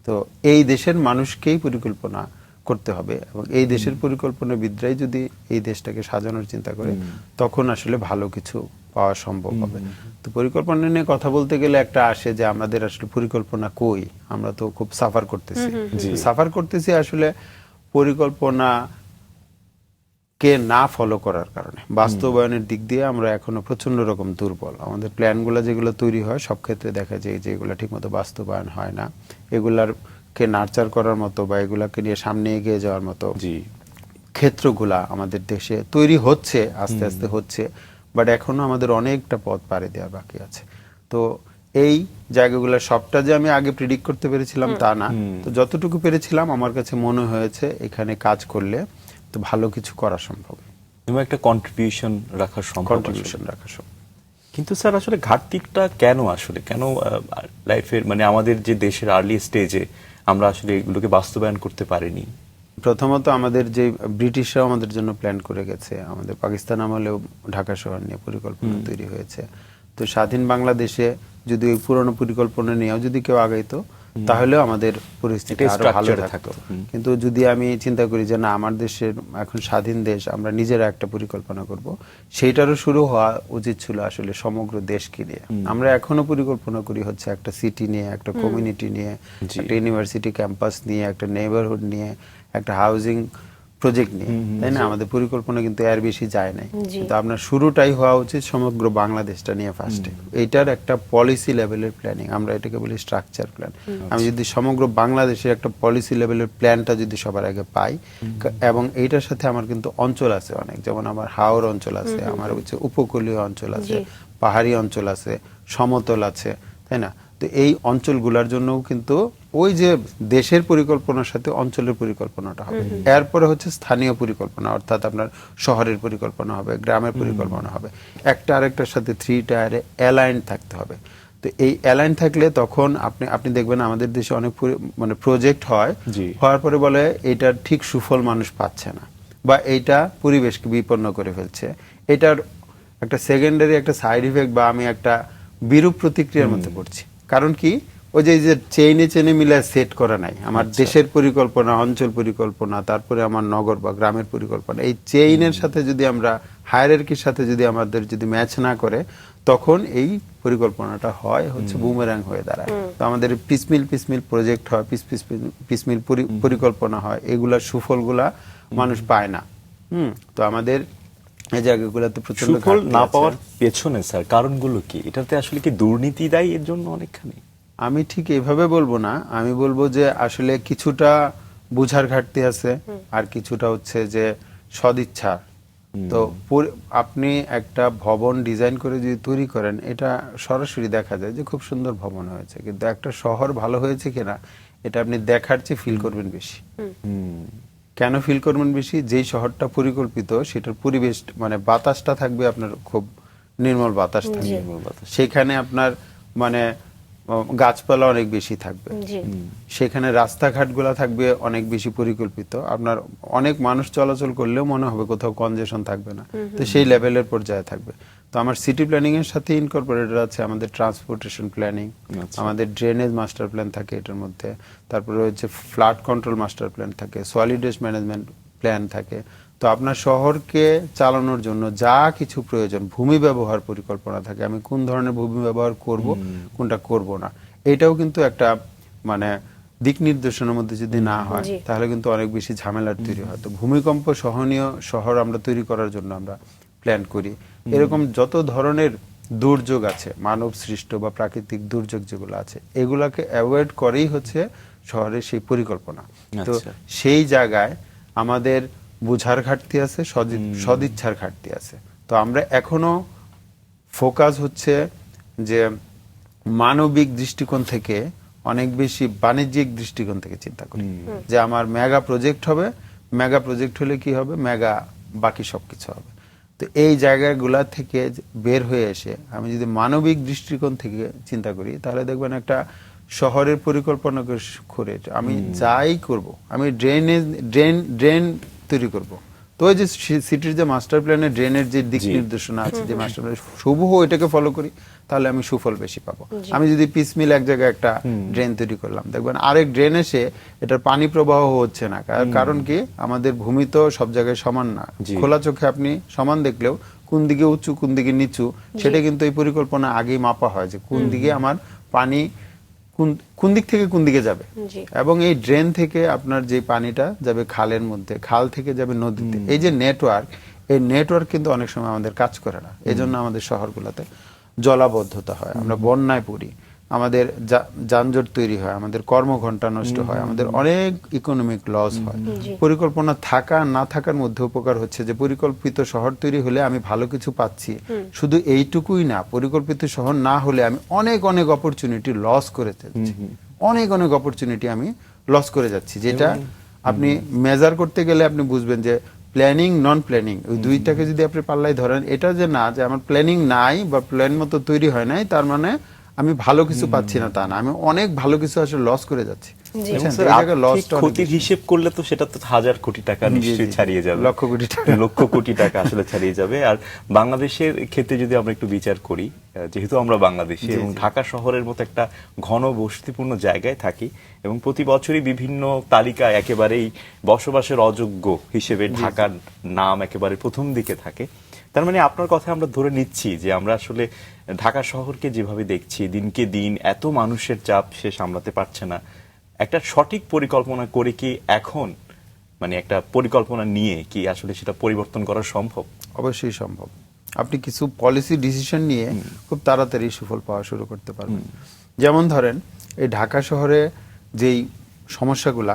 তো এই দেশের মানুষকেই পরিকল্পনা করতে হবে এবং এই দেশের পরিকল্পনাবিদরাই যদি এই দেশটাকে সাজানোর চিন্তা করে, তখন আসলে ভালো কিছু পাওয়া সম্ভব হবে। তো পরিকল্পনা নিয়ে কথা বলতে গেলে একটা আসে যে আমাদের আসলে পরিকল্পনা কই, আমরা তো খুব সাফার করতেছি আসলে পরিকল্পনা কে না ফলো করার কারণে। বাস্তবায়নের দিক দিয়ে আমরা এখনো প্রচন্ড রকম দুর্বল। আমাদের প্ল্যানগুলো যেগুলো তৈরি হয় সব ক্ষেত্রে দেখা যায় যে এগুলো ঠিকমতো বাস্তবায়ন হয় না। এগুলার কে নার্চার করার মতো বা এগুলাকে নিয়ে সামনে এগিয়ে যাওয়ার মতো ক্ষেত্রগুলা আমাদের দেশে তৈরি হচ্ছে, আস্তে আস্তে হচ্ছে, বাট এখনো আমাদের অনেকটা পথ পাড়ি দেওয়া বাকি আছে। তো এই জায়গাগুলো সবটা যে আমি আগে প্রেডিক্ট করতে পেরেছিলাম তা না, তো যতটুকু পেরেছিলাম আমার কাছে মনে হয়েছে এখানে কাজ করলে তো ভালো কিছু করা সম্ভব, একটা কন্ট্রিবিউশন রাখা সম্ভব। কিন্তু স্যার আসলে ঘাটতিটা কেন লাইফের মানে আমাদের যে দেশের আর্লি স্টেজে আমরা আসলে এগুলোকে বাস্তবায়ন করতে পারিনি? প্রথমত আমাদের যে ব্রিটিশরাও আমাদের জন্য প্ল্যান করে গেছে, আমাদের পাকিস্তান আমলেও ঢাকা শহর নিয়ে পরিকল্পনা তৈরি হয়েছে। তো স্বাধীন বাংলাদেশে যদি ওই পুরনো পরিকল্পনা নিয়েও যদি কেউ আগাইতো তাহলেও আমাদের পরিস্থিতি আরো ভালো থাকতো। কিন্তু যদি আমি চিন্তা করি যে না, আমার দেশের এখন স্বাধীন দেশ, আমরা নিজেরা একটা পরিকল্পনা করব, সেইটারও শুরু হওয়া উচিত ছিল আসলে সমগ্র দেশকে নিয়ে। আমরা এখনো পরিকল্পনা করি হচ্ছে একটা সিটি নিয়ে, একটা কমিউনিটি নিয়ে, একটা ইউনিভার্সিটি ক্যাম্পাস নিয়ে, একটা নেইবারহুড নিয়ে, একটা হাউজিং প্রজেক্ট নিয়ে, তাই না? আমাদের পরিকল্পনা কিন্তু এর বেশি যায় নাই। কিন্তু আপনার শুরুটাই হওয়া উচিত সমগ্র বাংলাদেশটা নিয়ে ফার্স্টে। এইটার একটা পলিসি লেভেলের প্ল্যানিং, আমরা এটাকে বলি স্ট্রাকচার প্ল্যান। আমি যদি সমগ্র বাংলাদেশের একটা পলিসি লেভেলের প্ল্যানটা যদি সবার আগে পাই, এবং এইটার সাথে আমার কিন্তু অঞ্চল আছে অনেক, যেমন আমার হাওর অঞ্চল আছে, আমার হচ্ছে উপকূলীয় অঞ্চল আছে, পাহাড়ি অঞ্চল আছে, সমতল আছে, তাই না? তো এই অঞ্চলগুলোর জন্যও কিন্তু ওই যে দেশের পরিকল্পনার সাথে অঞ্চলের পরিকল্পনাটা হবে, এরপরে হচ্ছে স্থানীয় পরিকল্পনা, অর্থাৎ আপনার শহরের পরিকল্পনা হবে, গ্রামের পরিকল্পনা হবে, একটা আরেকটার সাথে 3 টায়ারে অ্যালাইন থাকতে হবে। তো এই অ্যালাইন থাকলে তখন আপনি দেখবেন আমাদের দেশে অনেক মানে প্রজেক্ট হয়, হওয়ার পরে বলে এটার ঠিক সুফল মানুষ পাচ্ছে না, বা এইটা পরিবেশকে বিপন্ন করে ফেলছে, এটার একটা সেকেন্ডারি একটা সাইড ইফেক্ট বা আমি একটা বিরূপ প্রতিক্রিয়ার মধ্যে পড়ছি। কারণ কি, ওই যে চেইনে মিলে সেট করা নাই আমার দেশের পরিকল্পনা, অঞ্চল পরিকল্পনা, তারপরে আমার নগর বা গ্রামের পরিকল্পনা, এই চেইনের সাথে যদি আমরা হায়ারার্কির সাথে যদি আমাদের যদি ম্যাচ না করে, তখন এই পরিকল্পনাটা হয় হচ্ছে বুমেরাং হয়ে দাঁড়ায়। তো আমাদের পিসমিল প্রজেক্ট হয়, পিসমিল পরিকল্পনা হয়, এগুলার সুফলগুলা মানুষ পায় না। তো আমাদের এই জায়গাগুলোতে প্রচন্ড সুফল না পাওয়ার পেছনে স্যার কারণগুলো কি? এটাতে আসলে কি দুর্নীতি দায়ী এর জন্য অনেকখানি? আমি ঠিক এইভাবে বলবো না, আমি বলবো যে আসলে কিছুটা বুঝার ঘাটতি আছে, আর কিছুটা হচ্ছে যে সদিচ্ছা। তো আপনি একটা ভবন ডিজাইন করে যদি তৈরি করেন, এটা সরাসরি দেখা যায় যে খুব সুন্দর ভবন হয়েছে, কিন্তু একটা শহর ভালো হয়েছে কিনা এটা আপনি দেখার চেয়ে ফিল করবেন বেশি। কেন ফিল করবেন বেশি? যেই শহরটা পরিকল্পিত সেটার পরিবেশ মানে বাতাসটা থাকবে আপনার খুব নির্মল বাতাস থাকবে, সেখানে আপনার মানে গাছপালা অনেক বেশি থাকবে, সেখানে রাস্তাঘাটগুলা থাকবে অনেক বেশি পরিকল্পিত, আপনার অনেক মানুষ চলাচল করলেও মনে হবে কোথাও কনজেশন থাকবে না, তো সেই লেভেলের পর্যায়ে থাকবে। তো আমার সিটি প্ল্যানিং এর সাথে ইনকর্পোরেটেড আছে আমাদের ট্রান্সপোর্টেশন প্ল্যানিং, আমাদের ড্রেনেজ মাস্টার প্ল্যান থাকে এটার মধ্যে, তারপরে হচ্ছে ফ্লাড কন্ট্রোল মাস্টার প্ল্যান থাকে, সলিড ওয়েস্ট ম্যানেজমেন্ট প্ল্যান থাকে। তো আপনার শহরকে চালানোর জন্য যা কিছু প্রয়োজন, ভূমি ব্যবহার পরিকল্পনা থাকে, আমি কোন ধরনের ভূমি ব্যবহার করব, কোনটা করব না, এটাও কিন্তু একটা মানে দিক নির্দেশনার মধ্যে যদি না হয় তাহলে কিন্তু অনেক বেশি ঝামেলার তৈরি হয়। তো ভূমিকম্প সহনীয় শহর আমরা তৈরি করার জন্য আমরা প্ল্যান করি। এরকম যত ধরনের দুর্যোগ আছে, মানব সৃষ্ট বা প্রাকৃতিক দুর্যোগ যেগুলো আছে, এগুলাকে অ্যাভয়েড করেই হচ্ছে শহরের সেই পরিকল্পনা। তো সেই জায়গায় আমাদের বুঝার ঘাটতি আছে, সদিচ্ছার ঘাটতি আছে। তো আমরা এখনো ফোকাস হচ্ছে যে মানবিক দৃষ্টিকোণ থেকে অনেক বেশি বাণিজ্যিক দৃষ্টিকোণ থেকে চিন্তা করি, যে আমার মেগা প্রজেক্ট হবে, মেগা প্রজেক্ট হলে কি হবে, মেগা বাকি সবকিছু হবে। তো এই জায়গাগুলা থেকে বের হয়ে এসে আমি যদি মানবিক দৃষ্টিকোণ থেকে চিন্তা করি, তাহলে দেখবেন একটা শহরের পরিকল্পনা করে আমি যাই করব, আমি ড্রেন তৈরি করব, তো ওই যে সিটির যে মাস্টার প্ল্যানে ড্রেনের যে দিক নির্দেশনা আছে, যে মাস্টার প্ল্যান হুবহু এটাকে ফলো করি, তাহলে আমি সুফল বেশি পাবো। আমি যদি পিসমিল এক জায়গায় একটা ড্রেন তৈরি করলাম, দেখবেন আরেক ড্রেন এসে এটার পানি প্রবাহ হচ্ছে না, কারণ কি আমাদের ভূমি তো সব জায়গায় সমান না, খোলা চোখে আপনি সমান দেখলেও কোন দিকে উঁচু কোন দিকে নিচু সেটা কিন্তু এই পরিকল্পনা আগেই মাপা হয়, যে কোন দিকে আমার পানি কোন দিক থেকে কোন দিকে যাবে, এবং এই ড্রেন থেকে আপনার যে পানিটা যাবে খালের মধ্যে, খাল থেকে যাবে নদীতে, এই যে নেটওয়ার্ক, এই নেটওয়ার্ক কিন্তু অনেক সময় আমাদের কাজ করে না। এই জন্য আমাদের শহরগুলোতে জলাবদ্ধতা হয়, আমরা বন্যায় পড়ি, আমাদের যানজট তৈরি হয়, আমাদের কর্মঘণ্টা নষ্ট হয়, আমাদের অনেক ইকোনমিক লস হয়। পরিকল্পনা থাকা না থাকার মধ্যে উপকার হচ্ছে যে পরিকল্পিত শহর তৈরি হলে আমি ভালো কিছু পাচ্ছি, শুধু এইটুকুই না, পরিকল্পিত শহর না হলে আমি অনেক অনেক অপরচুনিটি লস করে যাচ্ছি, অনেক অপরচুনিটি আমি লস করে যাচ্ছি, যেটা আপনি মেজার করতে গেলে আপনি বুঝবেন যে প্ল্যানিং নন প্ল্যানিং ওই দুইটাকে যদি আপনি পাল্লাই ধরেন, এটা যে না যে আমার প্ল্যানিং নাই বা প্ল্যান মতো তৈরি হয় নাই, তার মানে আমি ভালো কিছু পাচ্ছি না তা না, আমি অনেক ভালো কিছু আসলে লস করে যাচ্ছি। ক্ষতির হিসেব করলে তো সেটা তো হাজার কোটি টাকা নিশ্চয়ই ছাড়িয়ে যাবে, লক্ষ কোটি টাকা আসলে ছাড়িয়ে যাবে। আর বাংলাদেশের ক্ষেত্রে যদি আমরা একটু বিচার করি, যেহেতু আমরা বাংলাদেশে এবং ঢাকা শহরের মতো একটা ঘন বসতিপূর্ণ জায়গায় থাকি, এবং প্রতি বছরই বিভিন্ন তালিকায় একেবারেই বসবাসের অযোগ্য হিসেবে ঢাকার নাম একেবারে প্রথম দিকে থাকে। তার মানে আপনার কথা আমরা ধরে নিচ্ছি যে আমরা আসলে ঢাকা শহরকে যেভাবে দেখছি, দিনকে দিন এত মানুষের চাপ সে সামলাতে পারছে না, একটা সঠিক পরিকল্পনা করে কি এখন মানে একটা পরিকল্পনা নিয়ে কি আসলে সেটা পরিবর্তন করা সম্ভব? অবশ্যই সম্ভব। আপনি কিছু পলিসি ডিসিশন নিয়ে খুব তাড়াতাড়ি সুফল পাওয়া শুরু করতে পারবেন। যেমন ধরেন এই ঢাকা শহরে যেই সমস্যাগুলা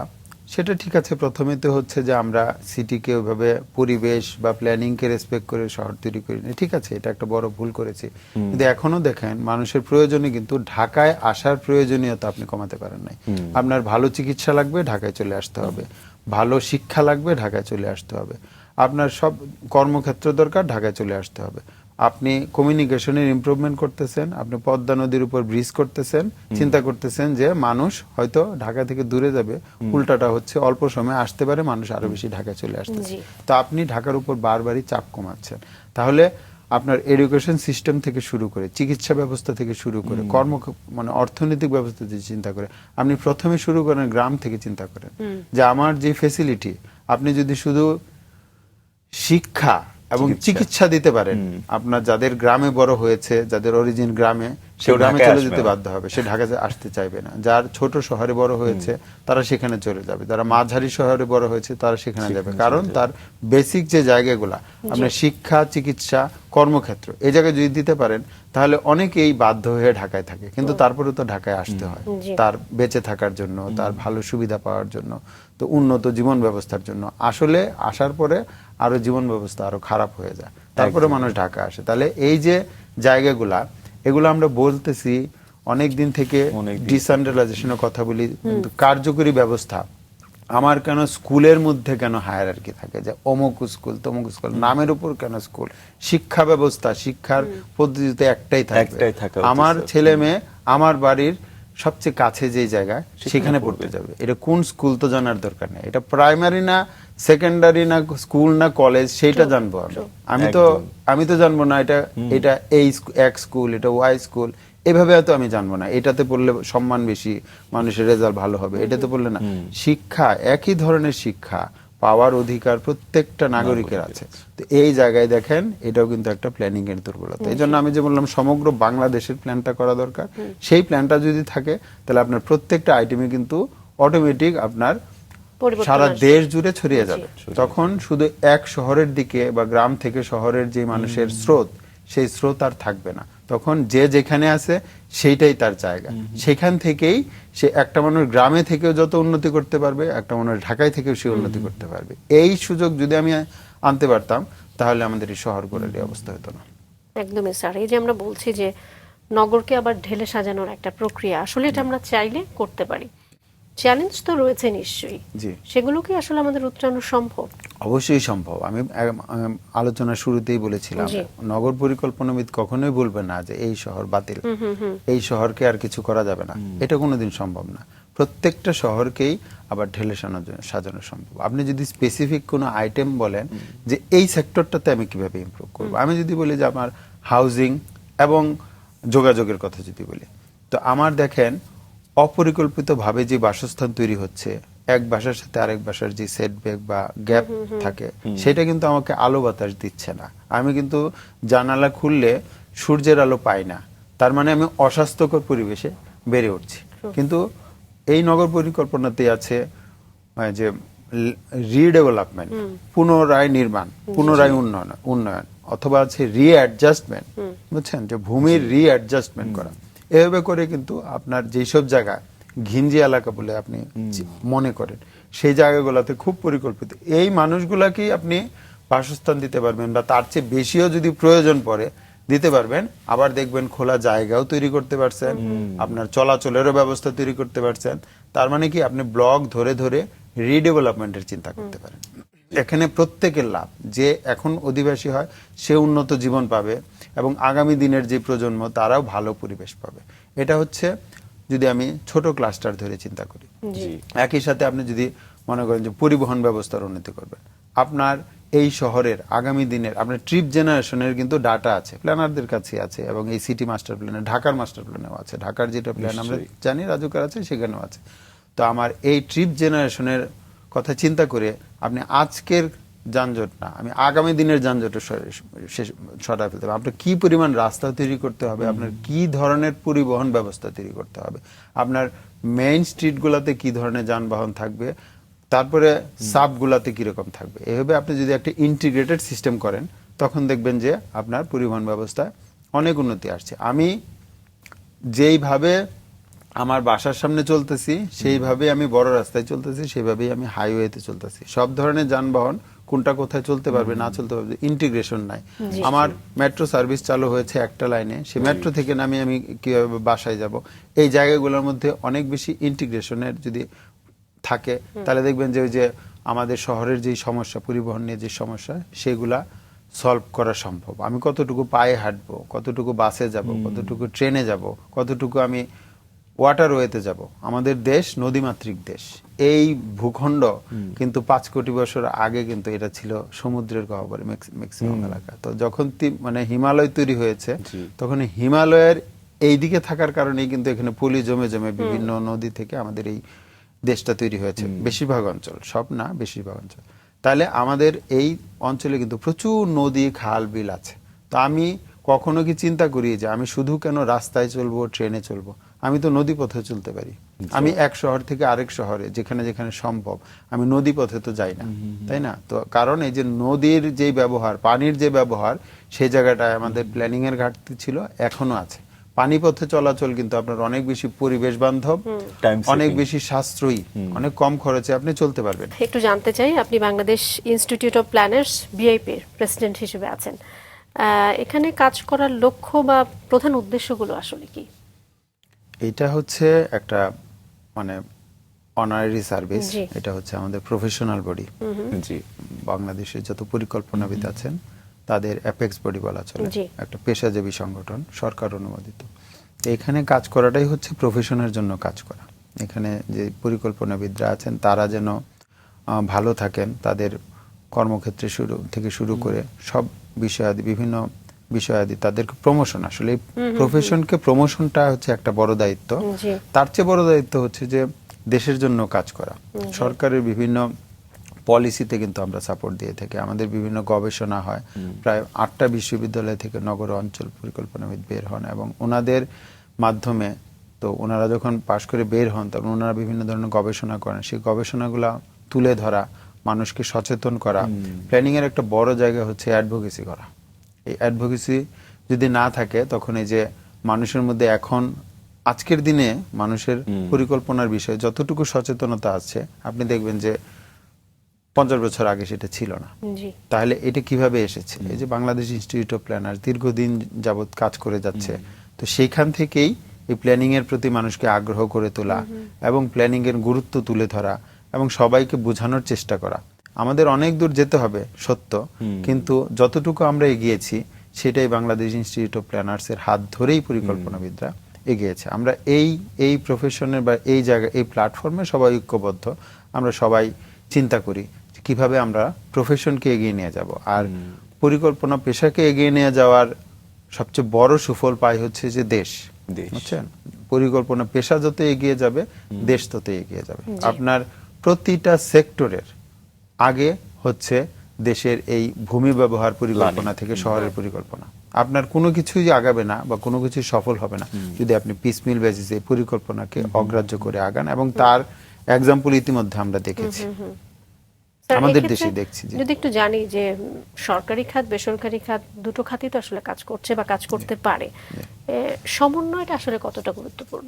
সেটা ঠিক আছে। প্রথমে তো হচ্ছে যে আমরা সিটিকে ওইভাবে পরিবেশ বা প্ল্যানিংকে রেসপেক্ট করে শহর তৈরি করিনি, ঠিক আছে, এটা একটা বড় ভুল করেছি। কিন্তু এখনো দেখেন মানুষের প্রয়োজনে কিন্তু ঢাকায় আসার প্রয়োজনীয়তা আপনি কমাতে পারেন নাই। আপনার ভালো চিকিৎসা লাগবে, ঢাকায় চলে আসতে হবে। ভালো শিক্ষা লাগবে, ঢাকায় চলে আসতে হবে। আপনার সব কর্মক্ষেত্র দরকার, ঢাকায় চলে আসতে হবে। আপনি কমিউনিকেশনের ইমপ্রুভমেন্ট করতেছেন, আপনি পদ্মা নদীর উপর ব্রিজ করতেছেন, চিন্তা করতেছেন যে মানুষ হয়তো ঢাকা থেকে দূরে যাবে, উল্টাটা হচ্ছে অল্প সময়ে আসতে পারে, মানুষ আরো বেশি ঢাকায় চলে আসতেছে। তো আপনি ঢাকার উপর বারবারই চাপ কমাচ্ছেন। তাহলে আপনার এডুকেশন সিস্টেম থেকে শুরু করে, চিকিৎসা ব্যবস্থা থেকে শুরু করে, মানে অর্থনৈতিক ব্যবস্থা থেকে চিন্তা করে, আপনি প্রথমে শুরু করেন গ্রাম থেকে চিন্তা করেন যে আমার যে ফেসিলিটি, আপনি যদি শুধু শিক্ষা এবং চিকিৎসা দিতে পারেন, আপনার যাদের গ্রামে বড় হয়েছে, যাদের অরিজিন গ্রামে, সে গ্রামে চলে যেতে বাধ্য হবে, সে ঢাকাতে আসতে চাইবে না। যার ছোট শহরে বড় হয়েছে তারা সেখানে চলে যাবে, যারা মাঝারি শহরে বড় হয়েছে তারা সেখানে যাবে, কারণ তার বেসিক যে জায়গাগুলা আপনার শিক্ষা, চিকিৎসা, কর্মক্ষেত্র, এই জায়গায় যদি দিতে পারেন তাহলে অনেকেই বাধ্য হয়ে ঢাকায় থাকে, কিন্তু তারপরে তো ঢাকায় আসতে হয় তার বেঁচে থাকার জন্য, তার ভালো সুবিধা পাওয়ার জন্য, তো উন্নত জীবন ব্যবস্থার জন্য। আসলে আসার পরে আরো জীবন ব্যবস্থা আরো খারাপ হয়ে যায়, তারপরে মানুষ ঢাকা আসে। তাহলে এই যে জায়গাগুলা, এগুলো আমরা বলতেছি অনেক দিন থেকে, ডিসেন্ট্রালাইজেশনের কথা বলি, কিন্তু কার্যকরী ব্যবস্থা আমার কেন স্কুলের মধ্যে কেন হায়ারার্কি থাকে, যে অমুক স্কুল তমুক স্কুল, নামের উপর কেন স্কুল? শিক্ষা ব্যবস্থা, শিক্ষার পদ্ধতিতে একটাই থাকবে, আমার ছেলে মেয়ে আমার বাড়ির সবচেয়ে কাছে যে জায়গা সেখানে পড়তে যাবে। এটা কোন স্কুল তো জানার দরকার নেই, এটা প্রাইমারি না সেকেন্ডারি না স্কুল না কলেজ, সেটা জানবো আমি তো জানবো না এটা এই এক স্কুল, এটা ওয়াই স্কুল, এভাবে হয়তো আমি জানবো না। এটাতে পড়লে সম্মান বেশি, মানুষের রেজাল্ট ভালো হবে, এটাতে পড়লে না। শিক্ষা, একই ধরনের শিক্ষা পাওয়ার অধিকার প্রত্যেকটা নাগরিকের আছে। তো এই জায়গায় দেখেন এটাও কিন্তু একটা প্ল্যানিং এর দুর্বলতা। এই জন্য আমি যে বললাম সমগ্র বাংলাদেশের প্ল্যানটা করা দরকার। সেই প্ল্যানটা যদি থাকে তাহলে আপনার প্রত্যেকটা আইটেমে কিন্তু অটোমেটিক আপনার সারা দেশ জুড়ে ছড়িয়ে যাবে। তখন শুধু এক শহরের দিকে বা গ্রাম থেকে শহরের যে মানুষের স্রোত, সেই স্রোত আর থাকবে না। তখন যে যেখানে আছে সেইটাই তার জায়গা, সেখান থেকেই সে, একটা মানুষ গ্রামে থেকেও যত উন্নতি করতে পারবে, একটা মানুষ ঢাকায় থেকেও সে উন্নতি করতে পারবে। এই সুযোগ যদি আমি আনতে পারতাম তাহলে আমাদের এই শহর গড়ের এই অবস্থা হতো না। একদমই স্যার, এই যে আমরা বলছি যে নগরকে আবার ঢেলে সাজানোর একটা প্রক্রিয়া, আসলে এটা আমরা চাইলে করতে পারি। চ্যালেঞ্জ তো রয়েছে নিশ্চয়ই, সেগুলো কি আসলে আমাদের উত্তরানো সম্ভব? অবশ্যই সম্ভব। আমি আলোচনার শুরুতেই বলেছিলাম, নগর পরিকল্পনাবিদ কখনোই বলবে না যে এই শহর বাতিল, এই শহরকে আর কিছু করা যাবে না, এটা কোনোদিন সম্ভব না। প্রত্যেকটা শহরকেই আবার ঢেলে সাজানো সম্ভব। আপনি যদি স্পেসিফিক কোনো আইটেম বলেন যে এই সেক্টরটাতে আমি কিভাবে ইমপ্রুভ করবো, আমি যদি বলি যে আমার হাউজিং এবং যোগাযোগের কথা যদি বলি, তো আমার দেখেন অপরিকল্পিতভাবে যে বাসস্থান তৈরি হচ্ছে, এক বাসার সাথে আরেক বাসার যে সেটব্যাক বা গ্যাপ থাকে, সেটা কিন্তু আমাকে আলো বাতাস দিচ্ছে না। আমি কিন্তু জানালা খুললে সূর্যের আলো পাই না, তার মানে আমি অস্বাস্থ্যকর পরিবেশে বেড়ে উঠছি। কিন্তু এই নগর পরিকল্পনাতে আছে যে রিডেভেলপমেন্ট, পুনরায় নির্মাণ, পুনরায় উন্নয়ন, অথবা আছে রিঅ্যাডজাস্টমেন্ট, বুঝছেন, যে ভূমির রিঅ্যাডজাস্টমেন্ট করা। এভাবে করে কিন্তু আপনার যেসব জায়গা ঘিঞ্জি এলাকা বলে আপনি মনে করেন, সেই জায়গাগুলোতে খুব পরিকল্পিত এই মানুষগুলাকেই আপনি বাসস্থান দিতে পারবেন, বা তার চেয়ে বেশিও যদি প্রয়োজন পড়ে দিতে পারবেন। আবার দেখবেন খোলা জায়গাও তৈরি করতে পারছেন, আপনার চলাচলেরও ব্যবস্থা তৈরি করতে পারছেন। তার মানে কি আপনি ব্লক ধরে ধরে রিডেভেলপমেন্টের চিন্তা করতে পারেন। এখানে প্রত্যেকের লাভ, যে এখন অধিবাসী হয় সে উন্নত জীবন পাবে, এবং আগামী দিনের যে প্রজন্ম তারাও ভালো পরিবেশ পাবে। এটা হচ্ছে যদি আমি ছোট ক্লাস্টার ধরে চিন্তা করি। একই সাথে আপনি যদি মনে করেন যে পরিবহন ব্যবস্থার উন্নতি করবেন, আপনার এই শহরের আগামী দিনের আপনার ট্রিপ জেনারেশনের কিন্তু ডাটা আছে, প্ল্যানারদের কাছে আছে, এবং এই সিটি মাস্টার প্ল্যানে, ঢাকার মাস্টার প্ল্যানেও আছে, ঢাকার যেটা প্ল্যান আমরা জানি রাজুকার আছে সেখানেও আছে। তো আমার এই ট্রিপ জেনারেশনের কথা চিন্তা করে আপনি আজকের যানজট না, আমি আগামী দিনের যানজটের সরাই ফেলতে হবে। আপনার কি পরিমাণ রাস্তা তৈরি করতে হবে, আপনার কি ধরনের পরিবহন ব্যবস্থা তৈরি করতে হবে, আপনার মেইন স্ট্রিটগুলোতে কি ধরনের যানবাহন থাকবে, তারপরে সাবগুলাতে কিরকম থাকবে। এভাবে আপনি যদি একটা ইন্টিগ্রেটেড সিস্টেম করেন, তখন দেখবেন যে আপনার পরিবহন ব্যবস্থায় অনেক উন্নতি আসছে। আমি যেইভাবে আমার বাসার সামনে চলতেছি সেইভাবে আমি বড় রাস্তায় চলতেছি, সেইভাবেই আমি হাইওয়েতে চলতেছি। সব ধরনের যানবাহন কোনটা কোথায় চলতে পারবে না চলতে পারবে, ইন্টিগ্রেশন নাই। আমার মেট্রো সার্ভিস চালু হয়েছে একটা লাইনে, সেই মেট্রো থেকে নামি আমি কিভাবে বাসায় যাব, এই জায়গাগুলোর মধ্যে অনেক বেশি ইন্টিগ্রেশনের যদি থাকে তাহলে দেখবেন যে ওই যে আমাদের শহরের যে সমস্যা, পরিবহন নিয়ে যে সমস্যা, সেগুলা সলভ করা সম্ভব। আমি কতটুকু পায়ে হাঁটবো, কতটুকু বাসে যাব, কতটুকু ট্রেনে যাব, কতটুকু আমি ওয়াটারওয়েতে যাব। আমাদের দেশ নদীমাতৃক দেশ। এই ভূখণ্ড কিন্তু 5 কোটি বছর আগে কিন্তু এটা ছিল সমুদ্রের গহ্বরে ম্যাক্সিমাম এলাকা। তো যখন মানে হিমালয় তৈরি হয়েছে, তখন হিমালয়ের এই দিকে থাকার কারণেই কিন্তু এখানে পলি জমে জমে বিভিন্ন নদী থেকে আমাদের এই দেশটা তৈরি হয়েছে। বেশিরভাগ অঞ্চল, সব না, বেশিরভাগ অঞ্চল। তাহলে আমাদের এই অঞ্চলে কিন্তু প্রচুর নদী, খাল, বিল আছে। তো আমি কখনো কি চিন্তা করি যে আমি শুধু কেন রাস্তায় চলবো, ট্রেনে চলবো? আমি তো নদী পথে চলতে পারি। আমি এক শহর থেকে আরেক শহরে যেখানে যেখানে সম্ভব, আমি নদী পথে তো যাই না, তাই না? তো কারণ এই যে নদীর যে ব্যবহার, পানির যে ব্যবহার, সেই জায়গাটায় আমাদের প্ল্যানিং এর ঘাটতি ছিল, এখনো আছে। পানিপথে চলাচল কিন্তু আপনার অনেক বেশি পরিবেশ বান্ধব, অনেক বেশি সাশ্রয়ী, অনেক কম খরচে আপনি চলতে পারবেন। একটু জানতে চাই, আপনি বাংলাদেশ ইনস্টিটিউট অফ প্ল্যানার্স বিআইপির প্রেসিডেন্ট হিসেবে আছেন, এখানে কাজ করার লক্ষ্য বা প্রধান উদ্দেশ্যগুলো আসলে কি? এটা হচ্ছে একটা মানে অনারারি সার্ভিস। এটা হচ্ছে আমাদের প্রফেশনাল বডি। জি, বাংলাদেশের যত পরিকল্পনাবিদ আছেন তাদের অ্যাপেক্স বডি বলা চলে, একটা পেশাজীবী সংগঠন, সরকার অনুমোদিত। এখানে কাজ করাটাই হচ্ছে প্রফেশনের জন্য কাজ করা। এখানে যে পরিকল্পনাবিদরা আছেন তারা যেন ভালো থাকেন, তাদের কর্মক্ষেত্রে শুরু করে সব বিষয়াদি, বিভিন্ন বিষয়াদি, তাদেরকে প্রমোশন, আসলে প্রফেশনকে প্রমোশনটা হচ্ছে একটা বড় দায়িত্ব। তার চেয়ে বড় দায়িত্ব হচ্ছে যে দেশের জন্য কাজ করা। সরকারের বিভিন্ন পলিসিতে কিন্তু আমরা সাপোর্ট দিয়ে থাকি। আমাদের বিভিন্ন গবেষণা হয়, প্রায় 8টা বিশ্ববিদ্যালয় থেকে নগর অঞ্চল পরিকল্পনাবিদ বের হন, এবং ওনাদের মাধ্যমে, তো ওনারা যখন পাশ করে বের হন তখন ওনারা বিভিন্ন ধরনের গবেষণা করেন। সেই গবেষণাগুলা তুলে ধরা, মানুষকে সচেতন করা। প্ল্যানিং এর একটা বড় জায়গা হচ্ছে অ্যাডভোকেসি করা। এই অ্যাডভোকেসি যদি না থাকে, তখন এই যে মানুষের মধ্যে এখন আজকের দিনে মানুষের পরিকল্পনার বিষয়ে যতটুকু সচেতনতা আছে, আপনি দেখবেন যে 50 বছর আগে সেটা ছিল না। তাহলে এটা কিভাবে এসেছে? এই যে বাংলাদেশ ইনস্টিটিউট অফ প্ল্যানার্স দীর্ঘদিন যাবৎ কাজ করে যাচ্ছে, তো সেইখান থেকেই এই প্ল্যানিং এর প্রতি মানুষকে আগ্রহ করে তোলা এবং প্ল্যানিং এর গুরুত্ব তুলে ধরা এবং সবাইকে বোঝানোর চেষ্টা করা। আমাদের অনেক দূর যেতে হবে সত্য, কিন্তু যতটুকু আমরা এগিয়েছি সেটাই বাংলাদেশ ইনস্টিটিউট অফ প্ল্যানার্স এর হাত ধরেই পরিকল্পনাবিদরা এগিয়েছে। আমরা এই প্রফেশনের বা এই জায়গা, এই প্ল্যাটফর্মে সবাই ঐক্যবদ্ধ। আমরা সবাই চিন্তা করি কিভাবে আমরা প্রফেশনকে এগিয়ে নিয়ে যাব। আর পরিকল্পনা পেশাকে এগিয়ে নিয়ে যাওয়ার সবচেয়ে বড় সুফল পাই হচ্ছে যে দেশ, বুঝছেন? পরিকল্পনা পেশা যত এগিয়ে যাবে, দেশ তত এগিয়ে যাবে। আপনার প্রতিটা সেক্টরের আগে হচ্ছে দেশের এই ভূমি ব্যবহার পরিকল্পনা থেকে শহরের পরিকল্পনা। আপনার কোনো কিছুই আগাবে না বা কোনো কিছু সফল হবে না যদি আপনি পিসমিল বেসিসে এই পরিকল্পনাকে অগ্রাহ্য করে আগান, এবং তার এক্সাম্পল ইতিমধ্যে আমরা দেখেছি, আমাদের দেশে দেখছি। যদি একটু জানি যে সরকারি খাত, বেসরকারি খাত, দুটো খাতই তো আসলে কাজ করছে বা কাজ করতে পারে, সমন্বয়টা আসলে কতটা গুরুত্বপূর্ণ?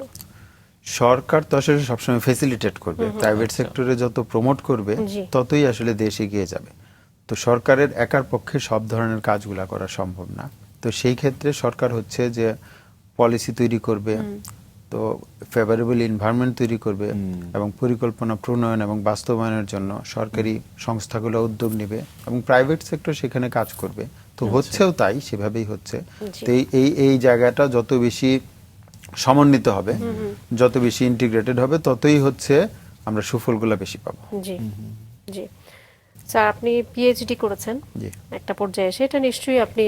সরকার তো আসলে সবসময় ফেসিলিটেট করবে, প্রাইভেট সেক্টরে যত প্রমোট করবে ততই আসলে দেশ এগিয়ে যাবে। তো সরকারের একার পক্ষে সব ধরনের কাজগুলা করা সম্ভব না। তো সেই ক্ষেত্রে সরকার হচ্ছে যে পলিসি তৈরি করবে, তো ফেভারেবল এনভায়রনমেন্ট তৈরি করবে, এবং পরিকল্পনা প্রণয়ন এবং বাস্তবায়নের জন্য সরকারি সংস্থাগুলো উদ্যোগ নেবে এবং প্রাইভেট সেক্টর সেখানে কাজ করবে। তো হচ্ছেও তাই, সেভাবেই হচ্ছে। তো এই জায়গাটা যত বেশি সমন্বিত হবে, যত বেশি ইন্টিগ্রেটেড হবে, ততই হচ্ছে আমরা সুফলগুলো বেশি পাবো। জি জি স্যার, আপনি পিএইচডি করেছেন একটা পর্যায়ে এসে, এটা নিশ্চয়ই আপনি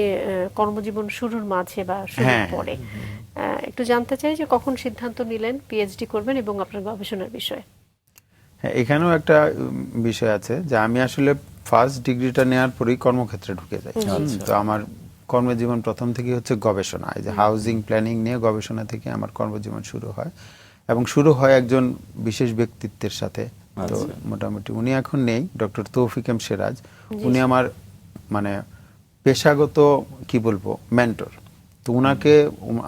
কর্মজীবন শুরুর মাঝে বা শুরুর পরে, একটু জানতে চাই যে কখন সিদ্ধান্ত নিলেন পিএইচডি করবেন এবং আপনার গবেষণার বিষয়ে? হ্যাঁ, এখানেও একটা বিষয় আছে যে আমি আসলে ফার্স্ট ডিগ্রিটা নেওয়ার পরেই কর্মক্ষেত্রে ঢুকে যাই। তো আমার কর্মজীবন প্রথম থেকে হচ্ছে গবেষণা, এই যে হাউজিং প্ল্যানিং নিয়ে গবেষণা থেকে আমার কর্মজীবন শুরু হয়, এবং শুরু হয় একজন বিশেষ ব্যক্তিত্বের সাথে। তো মোটামুটি উনি এখন নেই, ডক্টর তৌফিক এম সিরাজ। উনি আমার মানে পেশাগত কি বলবো মেন্টর। তো উনাকে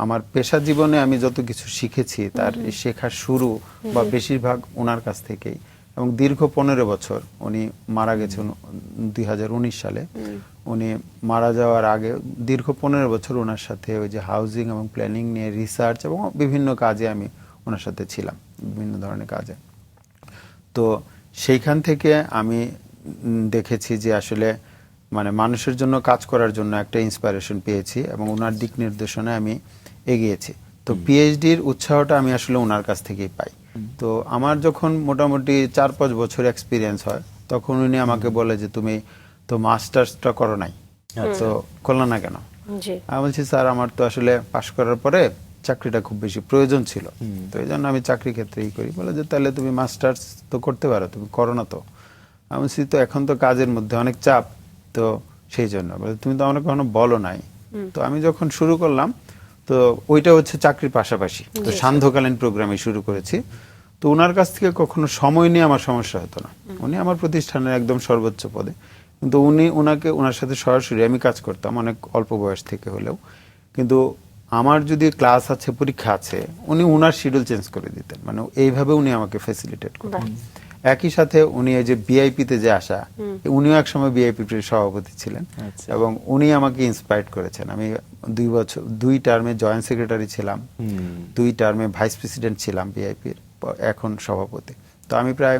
আমার পেশা জীবনে আমি যত কিছু শিখেছি তার এই শেখার শুরু বা বেশিরভাগ ওনার কাছ থেকেই, এবং দীর্ঘ 15 বছর উনি মারা গেছেন 2019 সালে। উনি মারা যাওয়ার আগে দীর্ঘ 15 বছর ওনার সাথে ওই যে হাউজিং এবং প্ল্যানিং নিয়ে রিসার্চ এবং বিভিন্ন কাজে আমি ওনার সাথে ছিলাম, বিভিন্ন ধরনের কাজে। তো সেইখান থেকে আমি দেখেছি যে আসলে মানে মানুষের জন্য কাজ করার জন্য একটা ইন্সপিরেশন পেয়েছি এবং ওনার দিক নির্দেশনায় আমি এগিয়েছি। তো পিএইচডির উৎসাহটা আমি আসলে ওনার কাছ থেকেই পাই। তো আমার যখন মোটামুটি 4-5 বছর এক্সপিরিয়েন্স হয় তখন উনি আমাকে বলে যে তুমি তো মাস্টার্সটা করো নাই, তো করলে না কেন? আমি বলছি স্যার আমার তো আসলে পাশ করার পরে চাকরিটা খুব বেশি প্রয়োজন ছিল, তো এই জন্য আমি চাকরি ক্ষেত্রেই করি। বলে যে তাহলে তুমি মাস্টার্স তো করতে পারো, তুমি করো না তো? আমি বলছি তো এখন তো কাজের মধ্যে অনেক চাপ, তো সেই জন্য। বলে তুমি তো আমাকে কখনো বলো নাই। তো আমি যখন শুরু করলাম তো ওইটা হচ্ছে চাকরির পাশাপাশি, তো সান্ধ্যকালীন প্রোগ্রামে শুরু করেছি। তো ওনার কাছ থেকে কখনো সময় নিয়ে আমার সমস্যা হতো না, উনি আমার প্রতিষ্ঠানের একদম সর্বোচ্চ পদে, কিন্তু ওনার সাথে সরাসরি আমি কাজ করতাম অনেক অল্প বয়স থেকে হলেও। কিন্তু আমার যদি ক্লাস আছে, পরীক্ষা আছে, উনি ওনার শিডিউল চেঞ্জ করে দিতেন, মানে এইভাবে উনি আমাকে ফ্যাসিলিটেট করতেন। একই সাথে উনি এই যে বিআইপিতে যে আসা, উনিও একসময় বিআইপির সভাপতি ছিলেন এবং উনি আমাকে ইন্সপায়ার্ড করেছেন। আমি 2 টার্মে জয়েন্ট সেক্রেটারি ছিলাম, 2 টার্মে ভাইস প্রেসিডেন্ট ছিলাম বিআইপির, এখন সভাপতি। তো আমি প্রায়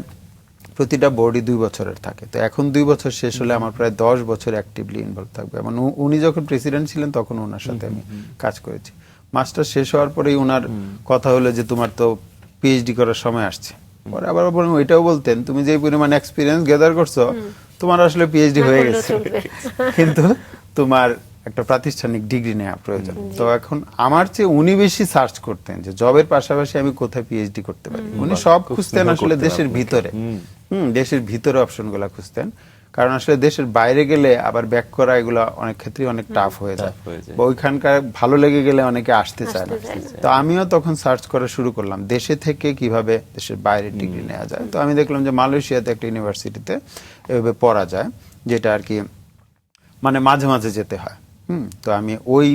প্রতিটা বোর্ডই 2 বছরের থাকে, তো এখন 2 বছর শেষ হলে আমার প্রায় 10 বছর অ্যাক্টিভলি ইনভলভ থাকবে। মানে উনি যখন প্রেসিডেন্ট ছিলেন তখন ওনার সাথে আমি কাজ করেছি। মাস্টার শেষ হওয়ার পরেই ওনার কথা হলো যে তোমার তো পিএইচডি করার সময় আসছে। পরে আবার ওইটাও বলতেন তুমি যে পরিমাণ এক্সপিরিয়েন্স গেদার করছো তোমার আসলে পিএইচডি হয়ে গেছে, কিন্তু তোমার একটা প্রাতিষ্ঠানিক ডিগ্রি নেওয়া প্রয়োজন। তো এখন আমার চেয়ে উনি বেশি সার্চ করতেন যে জবের পাশাপাশি আমি কোথায় পিএইচডি করতে পারি। উনি সব খুঁজতেন আসলে দেশের ভিতরে, দেশের ভিতরে অপশনগুলো খুঁজতেন, কারণ আসলে দেশের বাইরে গেলে আবার ব্যাক করা এগুলো অনেক ক্ষেত্রে অনেক টাফ হয়ে যায়, বা ওইখানকার ভালো লেগে গেলে অনেকে আসতে চায় না। তো আমিও তখন সার্চ করা শুরু করলাম দেশে থেকে কিভাবে দেশের বাইরে ডিগ্রি নেওয়া যায়। তো আমি দেখলাম যে মালয়েশিয়াতে একটা ইউনিভার্সিটিতে এভাবে পড়া যায়, যেটা আর কি মানে মাঝে মাঝে যেতে হয়। তো আমি ওই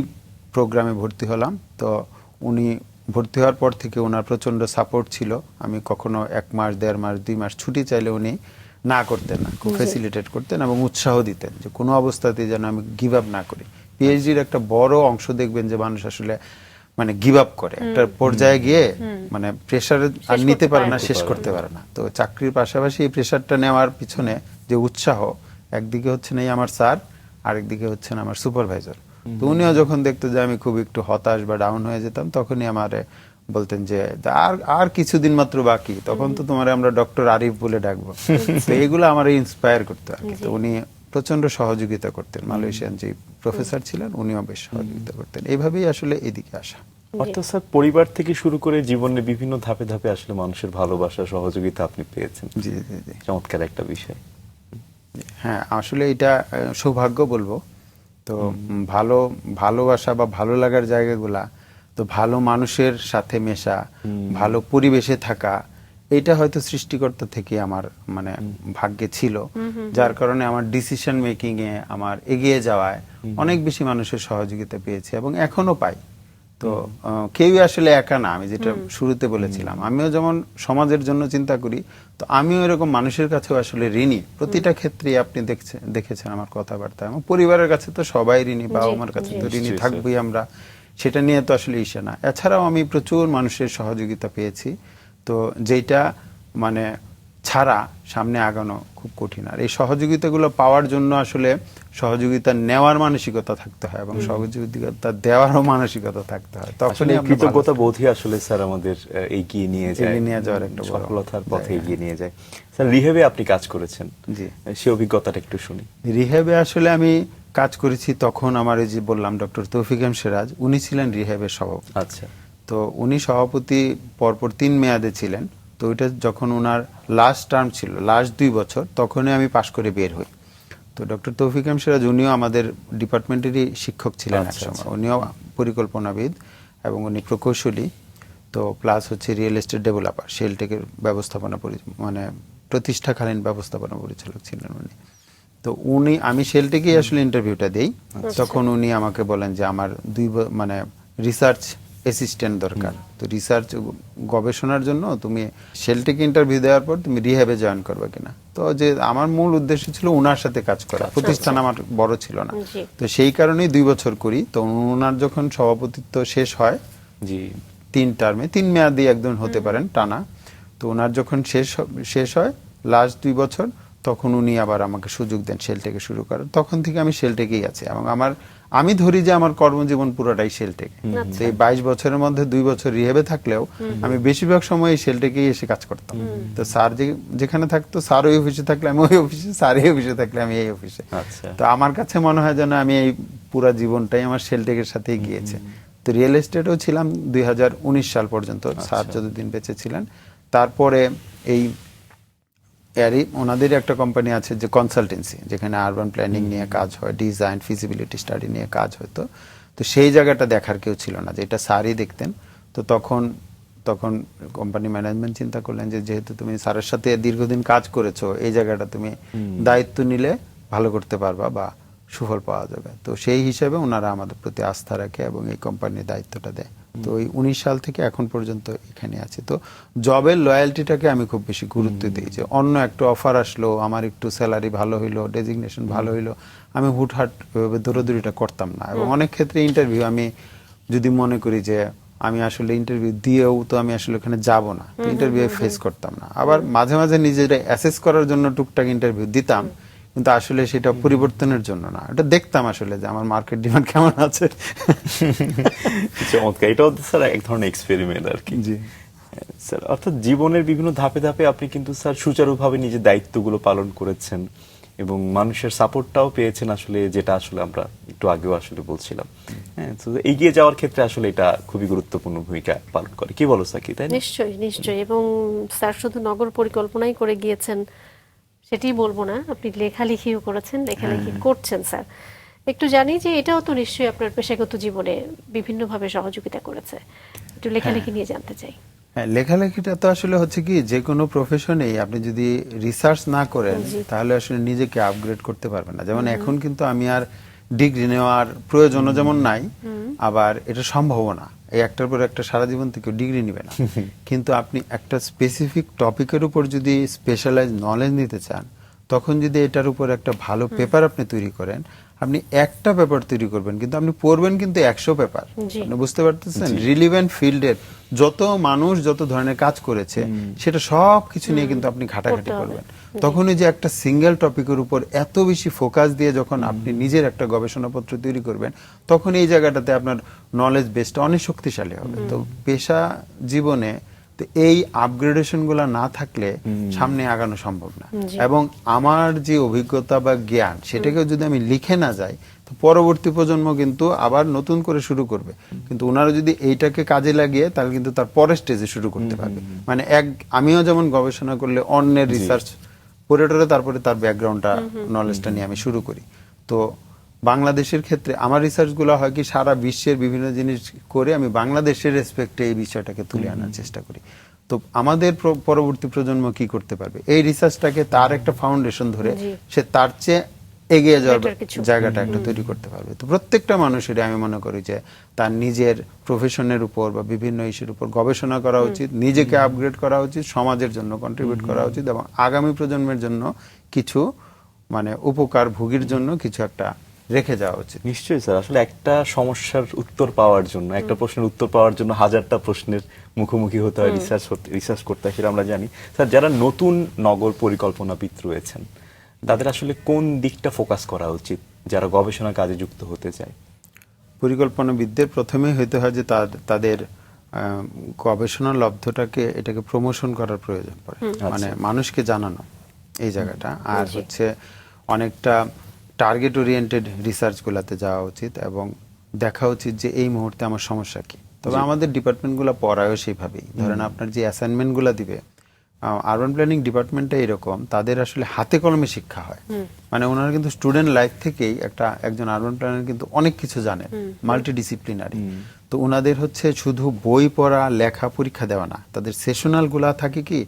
প্রোগ্রামে ভর্তি হলাম। তো উনি ভর্তি হওয়ার পর থেকে ওনার প্রচন্ড সাপোর্ট ছিল। আমি কখনো 1 মাস, 1.5 মাস, 2 মাস ছুটি চাইলে উনি না করতেন না, খুব ফ্যাসিলিটেট করতেন এবং উৎসাহ দিতেন যে কোনো অবস্থাতেই যেন আমি গিভ আপ না করি। পিএইচডির একটা বড় অংশ দেখবেন যে মানুষ আসলে মানে গিভ আপ করে, একটা পর্যায়ে গিয়ে মানে প্রেশার আর নিতে পারে না, শেষ করতে পারে না। তো চাকরির পাশাপাশি এই প্রেশারটা নেওয়ার পিছনে যে উৎসাহ, একদিকে হচ্ছেন এই আমার স্যার, আরেকদিকে হচ্ছেন আমার সুপারভাইজার। তো উনিও যখন দেখতো যে আমি খুব একটু হতাশ বা ডাউন হয়ে যেতাম, তখনই আমারে বলতেন যে আর কিছুদিন মাত্র বাকি, তখন তো তোমার আমরা ডক্টর আরিফ বলে ডাকবো। তো এগুলো আমার ইন্সপায়ার করতো আর কি। তো উনি প্রচন্ড সহযোগিতা করতেন। মালয়েশিয়ান যে প্রফেসর ছিলেন উনিও বেশ সহযোগিতা করতেন। এইভাবেই আসলে এদিকে আসা। অর্থাৎ স্যার পরিবার থেকে শুরু করে জীবনের বিভিন্ন ধাপে ধাপে আসলে মানুষের ভালোবাসা, সহযোগিতা আপনি পেয়েছেন। জি জি জি, চমৎকার একটা বিষয়। হ্যাঁ, আসলে এটা সৌভাগ্য বলবো। তো ভালোবাসা বা ভালো লাগার জায়গাগুলা, তো ভালো মানুষের সাথে মেশা, ভালো পরিবেশে থাকা, এটা হয়তো সৃষ্টিকর্তা থেকে আমার মানে ভাগ্যে ছিল, যার কারণে আমার ডিসিশন মেকিং এ, আমার এগিয়ে যাওয়ায় অনেক বেশি মানুষের সহযোগিতা পেয়েছি এবং এখনো পাই। তো কেউই আসলে একা না, আমি যেটা শুরুতে বলেছিলাম, আমিও যেমন সমাজের জন্য চিন্তা করি, তো আমিও এরকম মানুষের কাছেও আসলে ঋণী। প্রতিটা ক্ষেত্রে আপনি দেখেছেন আমার কথাবার্তা, আমার পরিবারের কাছে তো সবাই ঋণী, বাবা মার কাছে তো ঋণী থাকবোই আমরা, সেটা নিয়ে তো আসলে ইসে না। এছাড়াও আমি প্রচুর মানুষের সহযোগিতা পেয়েছি, তো যেটা মানে ছাড়া সামনে আগানো খুব কঠিন। আর এই সহযোগিতাগুলো পাওয়ার জন্য আসলে সহযোগিতা নেওয়ার মানসিকতা থাকতে হয় এবং সহযোগিতা দেওয়ারও মানসিকতা থাকতে হয়। তখন কৃতজ্ঞতা বোধই আসলে স্যার আমাদের এগিয়ে নিয়ে যায়, এগিয়ে নিয়ে যাওয়ার একটা সফলতার পথে এগিয়ে নিয়ে যায়। স্যার রিহ্যাবে আপনি কাজ করেছেন, জি, সেই অভিজ্ঞতাটা একটু শুনি। রিহ্যাবে আসলে আমি কাজ করেছি তখন আমার এই যে বললাম ডক্টর তৌফিক এম সিরাজ, উনি ছিলেন রিহ্যাবের সভাপতি। আচ্ছা। তো উনি সভাপতি পরপর 3 মেয়াদে ছিলেন। তো ওইটা যখন ওনার লাস্ট টার্ম ছিল, লাস্ট 2 বছর, তখনই আমি পাশ করে বের হই। তো ডক্টর তৌফিক এম সিরাজ উনিও আমাদের ডিপার্টমেন্টেরই শিক্ষক ছিলেন একসময়। উনিও পরিকল্পনাবিদ এবং উনি প্রকৌশলী, তো প্লাস হচ্ছে রিয়েল এস্টেট ডেভেলপার, শেলটেকের ব্যবস্থাপনা মানে প্রতিষ্ঠাকালীন ব্যবস্থাপনা পরিচালক ছিলেন উনি। তো উনি, আমি শেলটেকেই আসলে ইন্টারভিউটা দেই, তখন উনি আমাকে বলেন যে আমার মানে রিসার্চ অ্যাসিস্ট্যান্ট দরকার, তো রিসার্চ গবেষণার জন্য তুমি শেলটেকে ইন্টারভিউ দেওয়ার পর তুমি রিহ্যাবে জয়েন করবে কিনা। তো যে আমার মূল উদ্দেশ্য ছিল ওনার সাথে কাজ করা, প্রতিষ্ঠান আমার বড় ছিল না, তো সেই কারণেই 2 বছর করি। তো ওনার যখন সভাপতিত্ব শেষ হয়, জি 3 টার্মে 3 মেয়াদি একজন হতে পারেন টানা, তো ওনার যখন শেষ হয় লাস্ট 2 বছর, তখন উনি আবার আমাকে সুযোগ দেন শেলটেকে শুরু করার। তখন থেকে আমি শেলটেকেই আছি, এবং আমি ধরি যে আমার কর্মজীবন পুরোটাই শেলটেক। তো এই 22 বছরের মধ্যে 2 বছর রিহেবে থাকলেও আমি বেশিরভাগ সময় শেলটেকেই এসে কাজ করতাম। তো স্যার যেখানে থাকতো, স্যার ওই অফিসে থাকলে আমি ওই অফিসে, স্যার এই অফিসে থাকলে আমি এই অফিসে। আচ্ছা, তো আমার কাছে মনে হয় যেন আমি এই পুরা জীবনটাই আমার শেলটেকের সাথেই গিয়েছে। তো রিয়েল এস্টেটেও ছিলাম 2019 সাল পর্যন্ত, স্যার যতদিন বেঁচে ছিলেন। তারপরে এই ওনাদের একটা কোম্পানি আছে যে কনসালটেন্সি, যেখানে আরবান প্ল্যানিং নিয়ে কাজ হয়, ডিজাইন, ফিজিবিলিটি স্টাডি নিয়ে কাজ হতো। তো সেই জায়গাটা দেখার কেউ ছিল না, যে এটা স্যারই দেখতেন। তো তখন কোম্পানি ম্যানেজমেন্ট চিন্তা করলেন যে যেহেতু তুমি স্যারের সাথে দীর্ঘদিন কাজ করেছো, এই জায়গাটা তুমি দায়িত্ব নিলে ভালো করতে পারবা বা সুফল পাওয়া যাবে। তো সেই হিসাবে ওনারা আমাদের প্রতি আস্থা রাখে এবং এই কোম্পানির দায়িত্বটা দেয়। তো ওই 19 সাল থেকে এখন পর্যন্ত এখানে আছি। তো জবের লয়্যালটিটাকে আমি খুব বেশি গুরুত্ব দিই, যে অন্য একটা অফার আসলো, আমার একটু স্যালারি ভালো হইলো, ডেজিগনেশন ভালো হইলো, আমি হুটহাট দৌড়াদৌড়িটা করতাম না। এবং অনেক ক্ষেত্রে ইন্টারভিউ আমি যদি মনে করি যে আমি আসলে ইন্টারভিউ দিয়েও তো আমি আসলে ওখানে যাব না, ইন্টারভিউ ফেস করতাম না। আবার মাঝে মাঝে নিজেরা অ্যাসেস করার জন্য টুকটাক ইন্টারভিউ দিতাম, কিন্তু আসলে সেটা পরিবর্তনের জন্য না, এটা দেখতাম আসলে যে আমার মার্কেট ডিমান্ড কেমন আছে। চমৎকার, এটাও স্যার এক ধরনের এক্সপেরিমেন্ট আর কি। জি স্যার, অর্থাৎ জীবনের বিভিন্ন ধাপে ধাপে আপনি কিন্তু স্যার সুচারুভাবে নিজের দায়িত্বগুলো পালন করেছেন এবং মানুষের সাপোর্টটাও পেয়েছেন, আসলে যেটা আসলে আমরা একটু আগেও আসলে বলছিলাম। হ্যাঁ, তো এগিয়ে যাওয়ার ক্ষেত্রে আসলে এটা খুবই গুরুত্বপূর্ণ ভূমিকা পালন করে, কি বলো সাকি, তাই না? নিশ্চয়ই। এবং স্যার শুধু নগর পরিকল্পনাই করে গিয়েছেন সেটি বলবো না, আপনি লেখালেখিও করেছেন, লেখালেখি করছেন স্যার। একটু জানি যে এটাও তো নিশ্চয়ই আপনার পেশাগত জীবনে বিভিন্নভাবে সহযোগিতা করেছে, একটু লেখালেখি নিয়ে জানতে চাই। হ্যাঁ, লেখালেখিটা তো আসলে হচ্ছে কি, যে কোনো প্রফেশনেই আপনি যদি রিসার্চ না করেন তাহলে আসলে নিজেকে আপগ্রেড করতে পারবেন না। যেমন এখন কিন্তু আমি আর ডিগ্রি নেওয়ার প্রয়োজনও যেমন নাই, আবার এটা সম্ভবও না, এই একটার পর একটা সারা জীবন থেকে ডিগ্রি নিবে না। কিন্তু আপনি একটা স্পেসিফিক টপিকের উপর যদি স্পেশালাইজ নলেজ নিতে চান, তখন যদি এটার উপর একটা ভালো পেপার আপনি তৈরি করেন, আপনি একটা পেপার তৈরি করবেন কিন্তু আপনি পড়বেন কিন্তু 100 পেপার। আপনি বুঝতে পারতেছেন, রিলিভেন্ট ফিল্ডের যত মানুষ যত ধরনের কাজ করেছে সেটা সব কিছু নিয়ে কিন্তু আপনি ঘাটাঘাটি করবেন। তখন এই যে একটা সিঙ্গেল টপিকের উপর এত বেশি ফোকাস দিয়ে যখন আপনি নিজের একটা গবেষণাপত্র তৈরি করবেন, তখন এই জায়গাটাতে আপনার নলেজ বেসটা অনেক শক্তিশালী হবে। তো পেশা জীবনে এই আপগ্রেডেশন গুলা না থাকলে সামনে আগানো সম্ভব না। এবং আমার যে অভিজ্ঞতা বা জ্ঞান, সেটাকে যদি আমি লিখে না যাই, তো পরবর্তী প্রজন্ম কিন্তু আবার নতুন করে শুরু করবে। কিন্তু ওনারা যদি এইটাকে কাজে লাগিয়ে, তাহলে কিন্তু তার পরের স্টেজে শুরু করতে পারবে। মানে আমিও যেমন গবেষণা করলে অন্যের রিসার্চ পড়ে তারপরে তার ব্যাকগ্রাউন্ডটা, নলেজটা নিয়ে আমি শুরু করি। তো বাংলাদেশের ক্ষেত্রে আমার রিসার্চ গুলো হয় কি, সারা বিশ্বের বিভিন্ন জিনিস করে আমি বাংলাদেশের রেসপেক্টে এই বিষয়টাকে তুলে আনার চেষ্টা করি। তো আমাদের পরবর্তী প্রজন্ম কি করতে পারবে, এই রিসার্চটাকে তার একটা ফাউন্ডেশন ধরে সে তার চেয়ে এগিয়ে যাওয়ার জায়গাটা একটা তৈরি করতে পারবে। তো প্রত্যেকটা মানুষেরই আমি মনে করি যে তার নিজের প্রফেশনের উপর বা বিভিন্ন ইস্যুর উপর গবেষণা করা উচিত, নিজেকে আপগ্রেড করা উচিত, সমাজের জন্য কন্ট্রিবিউট করা উচিত, এবং আগামী প্রজন্মের জন্য কিছু মানে উপকার ভোগীর জন্য কিছু একটা রেখে যাওয়া উচিত। নিশ্চয়ই স্যার, আসলে একটা সমস্যার উত্তর পাওয়ার জন্য, একটা প্রশ্নের উত্তর পাওয়ার জন্য হাজারটা প্রশ্নের মুখোমুখি হতে হয়, রিসার্চ করতে হয়, সেটা আমরা জানি। স্যার, যারা নতুন নগর পরিকল্পনাবিদ রয়েছেন, তাদের আসলে কোন দিকটা ফোকাস করা উচিত যারা গবেষণা কাজে যুক্ত হতে চায়? পরিকল্পনাবিদদের প্রথমেই হইতে হয় যে তাদের গবেষণা লব্ধটাকে, এটাকে প্রমোশন করার প্রয়োজন পড়ে, মানে মানুষকে জানানো এই জায়গাটা। আর হচ্ছে অনেকটা টার্গেট ওরিয়েন্টেড রিসার্চ গুলাতে যাওয়া উচিত এবং দেখা উচিত যে এই মুহূর্তে আমার সমস্যা কি। তবে আমাদের ডিপার্টমেন্ট গুলা পড়ায়ও সেইভাবেই, ধরেন আপনার যে অ্যাসাইনমেন্ট গুলা দিবে, আরবান প্ল্যানিং ডিপার্টমেন্টটা এরকম, তাদের আসলে হাতে কলমে শিক্ষা হয়। মানে ওনারা কিন্তু স্টুডেন্ট লাইফ থেকেই একজন আরবান প্ল্যানার কিন্তু অনেক কিছু জানেন, মাল্টিডিসিপ্লিনারি। তো ওনাদের হচ্ছে শুধু বই পড়া, লেখা, পরীক্ষা দেওয়া না, তাদের সেশনাল গুলা থাকে কি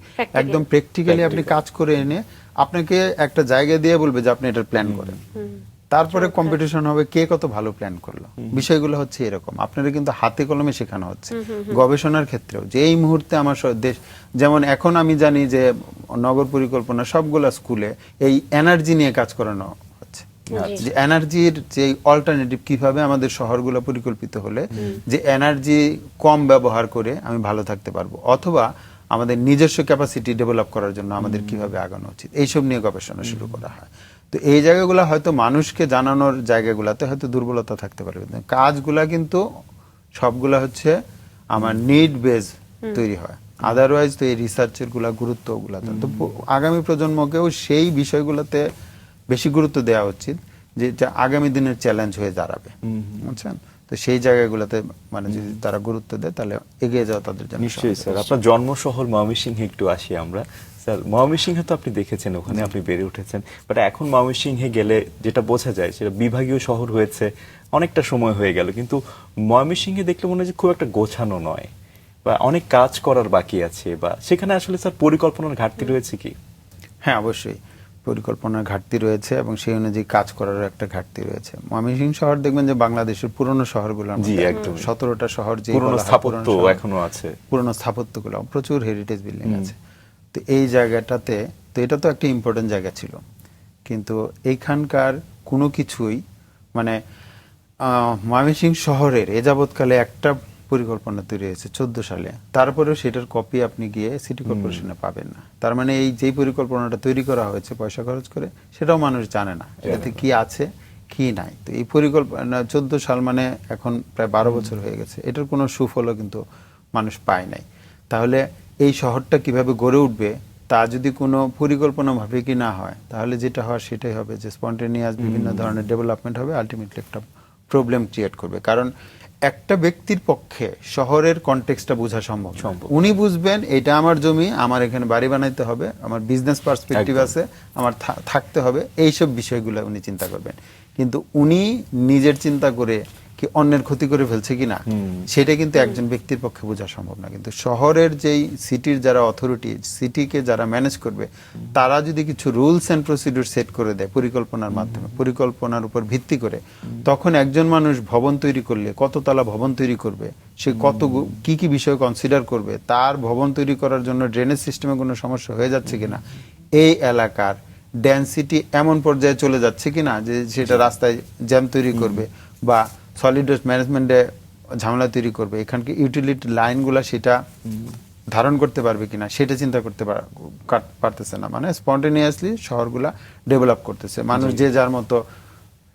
একদম প্র্যাকটিক্যালি আপনি কাজ করে এনে আপনাকে একটা জায়গা দিয়ে বলবে যে আপনি এটা প্ল্যান করেন। তারপরে কম্পিটিশন হবে কে কত ভালো প্ল্যান করলো। বিষয়গুলো হচ্ছে এরকম, আপনারা কিন্তু হাতে কলমে শেখানো হচ্ছে। গবেষণার ক্ষেত্রেও যে এই মুহূর্তে আমার দেশ, যেমন এখন আমি জানি যে নগর পরিকল্পনা সবগুলা স্কুলে এই এনার্জি নিয়ে কাজ করানো হচ্ছে, যে এনার্জির যে অল্টারনেটিভ কিভাবে আমাদের শহরগুলো পরিকল্পিত হলে যে এনার্জি কম ব্যবহার করে আমি ভালো থাকতে পারবো, অথবা আমাদের নিজস্ব ক্যাপাসিটি ডেভেলপ করার জন্য আমাদের কিভাবে আগানো উচিত, এইসব নিয়ে গবেষণা শুরু করা হয়। তো এই জায়গাগুলো হয়তো মানুষকে জানানোর জায়গাগুলোতে হয়তো দুর্বলতা থাকতে পারে, কাজগুলা কিন্তু সবগুলা হচ্ছে আমার নিড বেজ তৈরি হয়। আদারওয়াইজ তো এই রিসার্চের গুলা গুরুত্ব গুলা তো আগামী প্রজন্মকেও সেই বিষয়গুলোতে বেশি গুরুত্ব দেওয়া উচিত, যেটা আগামী দিনের চ্যালেঞ্জ হয়ে দাঁড়াবে, বুঝছেন? তো সেই জায়গাগুলোতে মানে যদি তারা গুরুত্ব দেয় তাহলে এগিয়ে যাওয়া তাদের জন্য। নিশ্চয়ই স্যার, আপনার জন্ম শহর ময়মনসিংহে একটু আসি আমরা। স্যার, ময়মনসিংহে তো আপনি দেখেছেন, ওখানে আপনি বেড়ে উঠেছেন, বাট এখন ময়মনসিংহে গেলে যেটা বোঝা যায় সেটা বিভাগীয় শহর হয়েছে, অনেকটা সময় হয়ে গেল, কিন্তু ময়মনসিংহে দেখলে মনে হয় যে খুব একটা গোছানো নয়, বা অনেক কাজ করার বাকি আছে, বা সেখানে আসলে স্যার পরিকল্পনার ঘাটতি রয়েছে কি? হ্যাঁ, অবশ্যই পরিকল্পনার ঘাটতি রয়েছে এবং সেই অনুযায়ী কাজ করার একটা ঘাটতি রয়েছে। ময়মনসিংহ শহর দেখবেন যে বাংলাদেশের পুরনো শহরগুলো, 17টা শহর যে পুরনো স্থাপত্য এখনো আছে, পুরনো স্থাপত্যগুলো প্রচুর হেরিটেজ বিল্ডিং আছে। তো এই জায়গাটাতে তো এটা তো একটা ইম্পর্টেন্ট জায়গা ছিল, কিন্তু এইখানকার কোনো কিছুই মানে ময়মনসিংহ শহরের এ যাবৎকালে একটা পরিকল্পনা তৈরি হয়েছে 14 সালে, তারপরেও সেটার কপি আপনি গিয়ে সিটি কর্পোরেশনে পাবেন না। তার মানে এই যে পরিকল্পনাটা তৈরি করা হয়েছে পয়সা খরচ করে, সেটাও মানুষ জানে না এটাতে কি আছে কি নাই। তো এই পরিকল্পনা 14 সাল মানে এখন প্রায় 12 বছর হয়ে গেছে, এটার কোনো সুফলও কিন্তু মানুষ পায় নাই। তাহলে এই শহরটা কিভাবে গড়ে উঠবে তা যদি কোনো পরিকল্পনা ভাবে কি না হয়, তাহলে যেটা হয় সেটাই হবে যে স্পন্টেনিয়াস বিভিন্ন ধরনের ডেভেলপমেন্ট হবে, আলটিমেটলি একটা প্রবলেম ক্রিয়েট করবে। কারণ একটা ব্যক্তির পক্ষে শহরের কনটেক্সটটা বোঝা সম্ভব। উনি বুঝবেন এটা আমার জমি, আমার এখানে বাড়ি বানাইতে হবে, আমার বিজনেস পার্সপেক্টিভ আছে, আমার থাকতে হবে, এইসব বিষয়গুলো উনি চিন্তা করবেন। কিন্তু উনি নিজের চিন্তা করে কি অন্যের ক্ষতি করে ফেলছে কিনা সেটা কিন্তু একজন ব্যক্তির পক্ষে বোঝা সম্ভব না। কিন্তু শহরের যেই সিটির যারা অথরিটি, সিটিকে যারা ম্যানেজ করবে, তারা যদি কিছু রুলস এন্ড প্রসিডিউর সেট করে দেয় পরিকল্পনার মাধ্যমে, পরিকল্পনার উপর ভিত্তি করে, তখন একজন মানুষ ভবন তৈরি করলে কততলা ভবন তৈরি করবে, সে কত কি কি বিষয় কনসিডার করবে, তার ভবন তৈরি করার জন্য ড্রেনেজ সিস্টেমে কোনো সমস্যা হয়ে যাচ্ছে কিনা, এই এলাকার ডেনসিটি এমন পর্যায়ে চলে যাচ্ছে কিনা যে সেটা রাস্তায় জ্যাম তৈরি করবে, বা সলিড ওয়েস্ট ম্যানেজমেন্টে ঝামেলা তৈরি করবে, এখানকে ইউটিলিটি লাইনগুলা সেটা ধারণ করতে পারবে কিনা সেটা চিন্তা করতে পারতেছে না। মানে স্পন্টেনিয়াসলি শহরগুলা ডেভেলপ করতেছে, মানুষ যে যার মতো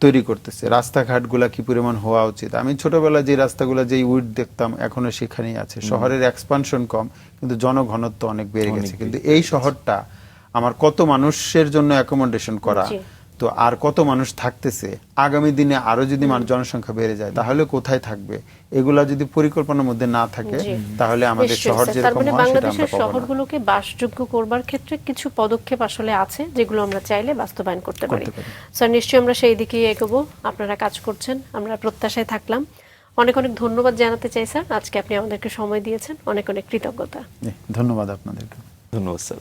তৈরি করতেছে। রাস্তাঘাটগুলা কি পরিমাণ হওয়া উচিত, আমি ছোটবেলায় যে রাস্তাগুলা যেই উইড দেখতাম এখনো সেখানেই আছে। শহরের এক্সপানশন কম কিন্তু জনঘনত্ব অনেক বেড়ে গেছে, কিন্তু এই শহরটা আমার কত মানুষের জন্য অ্যাকোমোডেশন করা, তো আর কত মানুষ থাকতেছে, আগামী দিনে আরো যদি জনসংখ্যা বেড়ে যায় তাহলে কোথায় থাকবে, এগুলা যদি পরিকল্পনার মধ্যে না থাকে তাহলে আমাদের শহর যেরকম হয় সেটা আমরা পাবো না। বাংলাদেশের শহরগুলোকে বাসযোগ্য করবার ক্ষেত্রে কিছু পদক্ষেপ আসলে আছে যেগুলো আমরা চাইলে বাস্তবায়ন করতে পারি। স্যার, নিশ্চয়ই আমরা সেই দিকেই এগোবো, আপনারা কাজ করছেন, আমরা প্রত্যাশায় থাকলাম। অনেক অনেক ধন্যবাদ জানাতে চাই স্যার, আজকে আপনি আমাদেরকে সময় দিয়েছেন, অনেক অনেক কৃতজ্ঞতা। ধন্যবাদ আপনাদেরকে। ধন্যবাদ স্যার।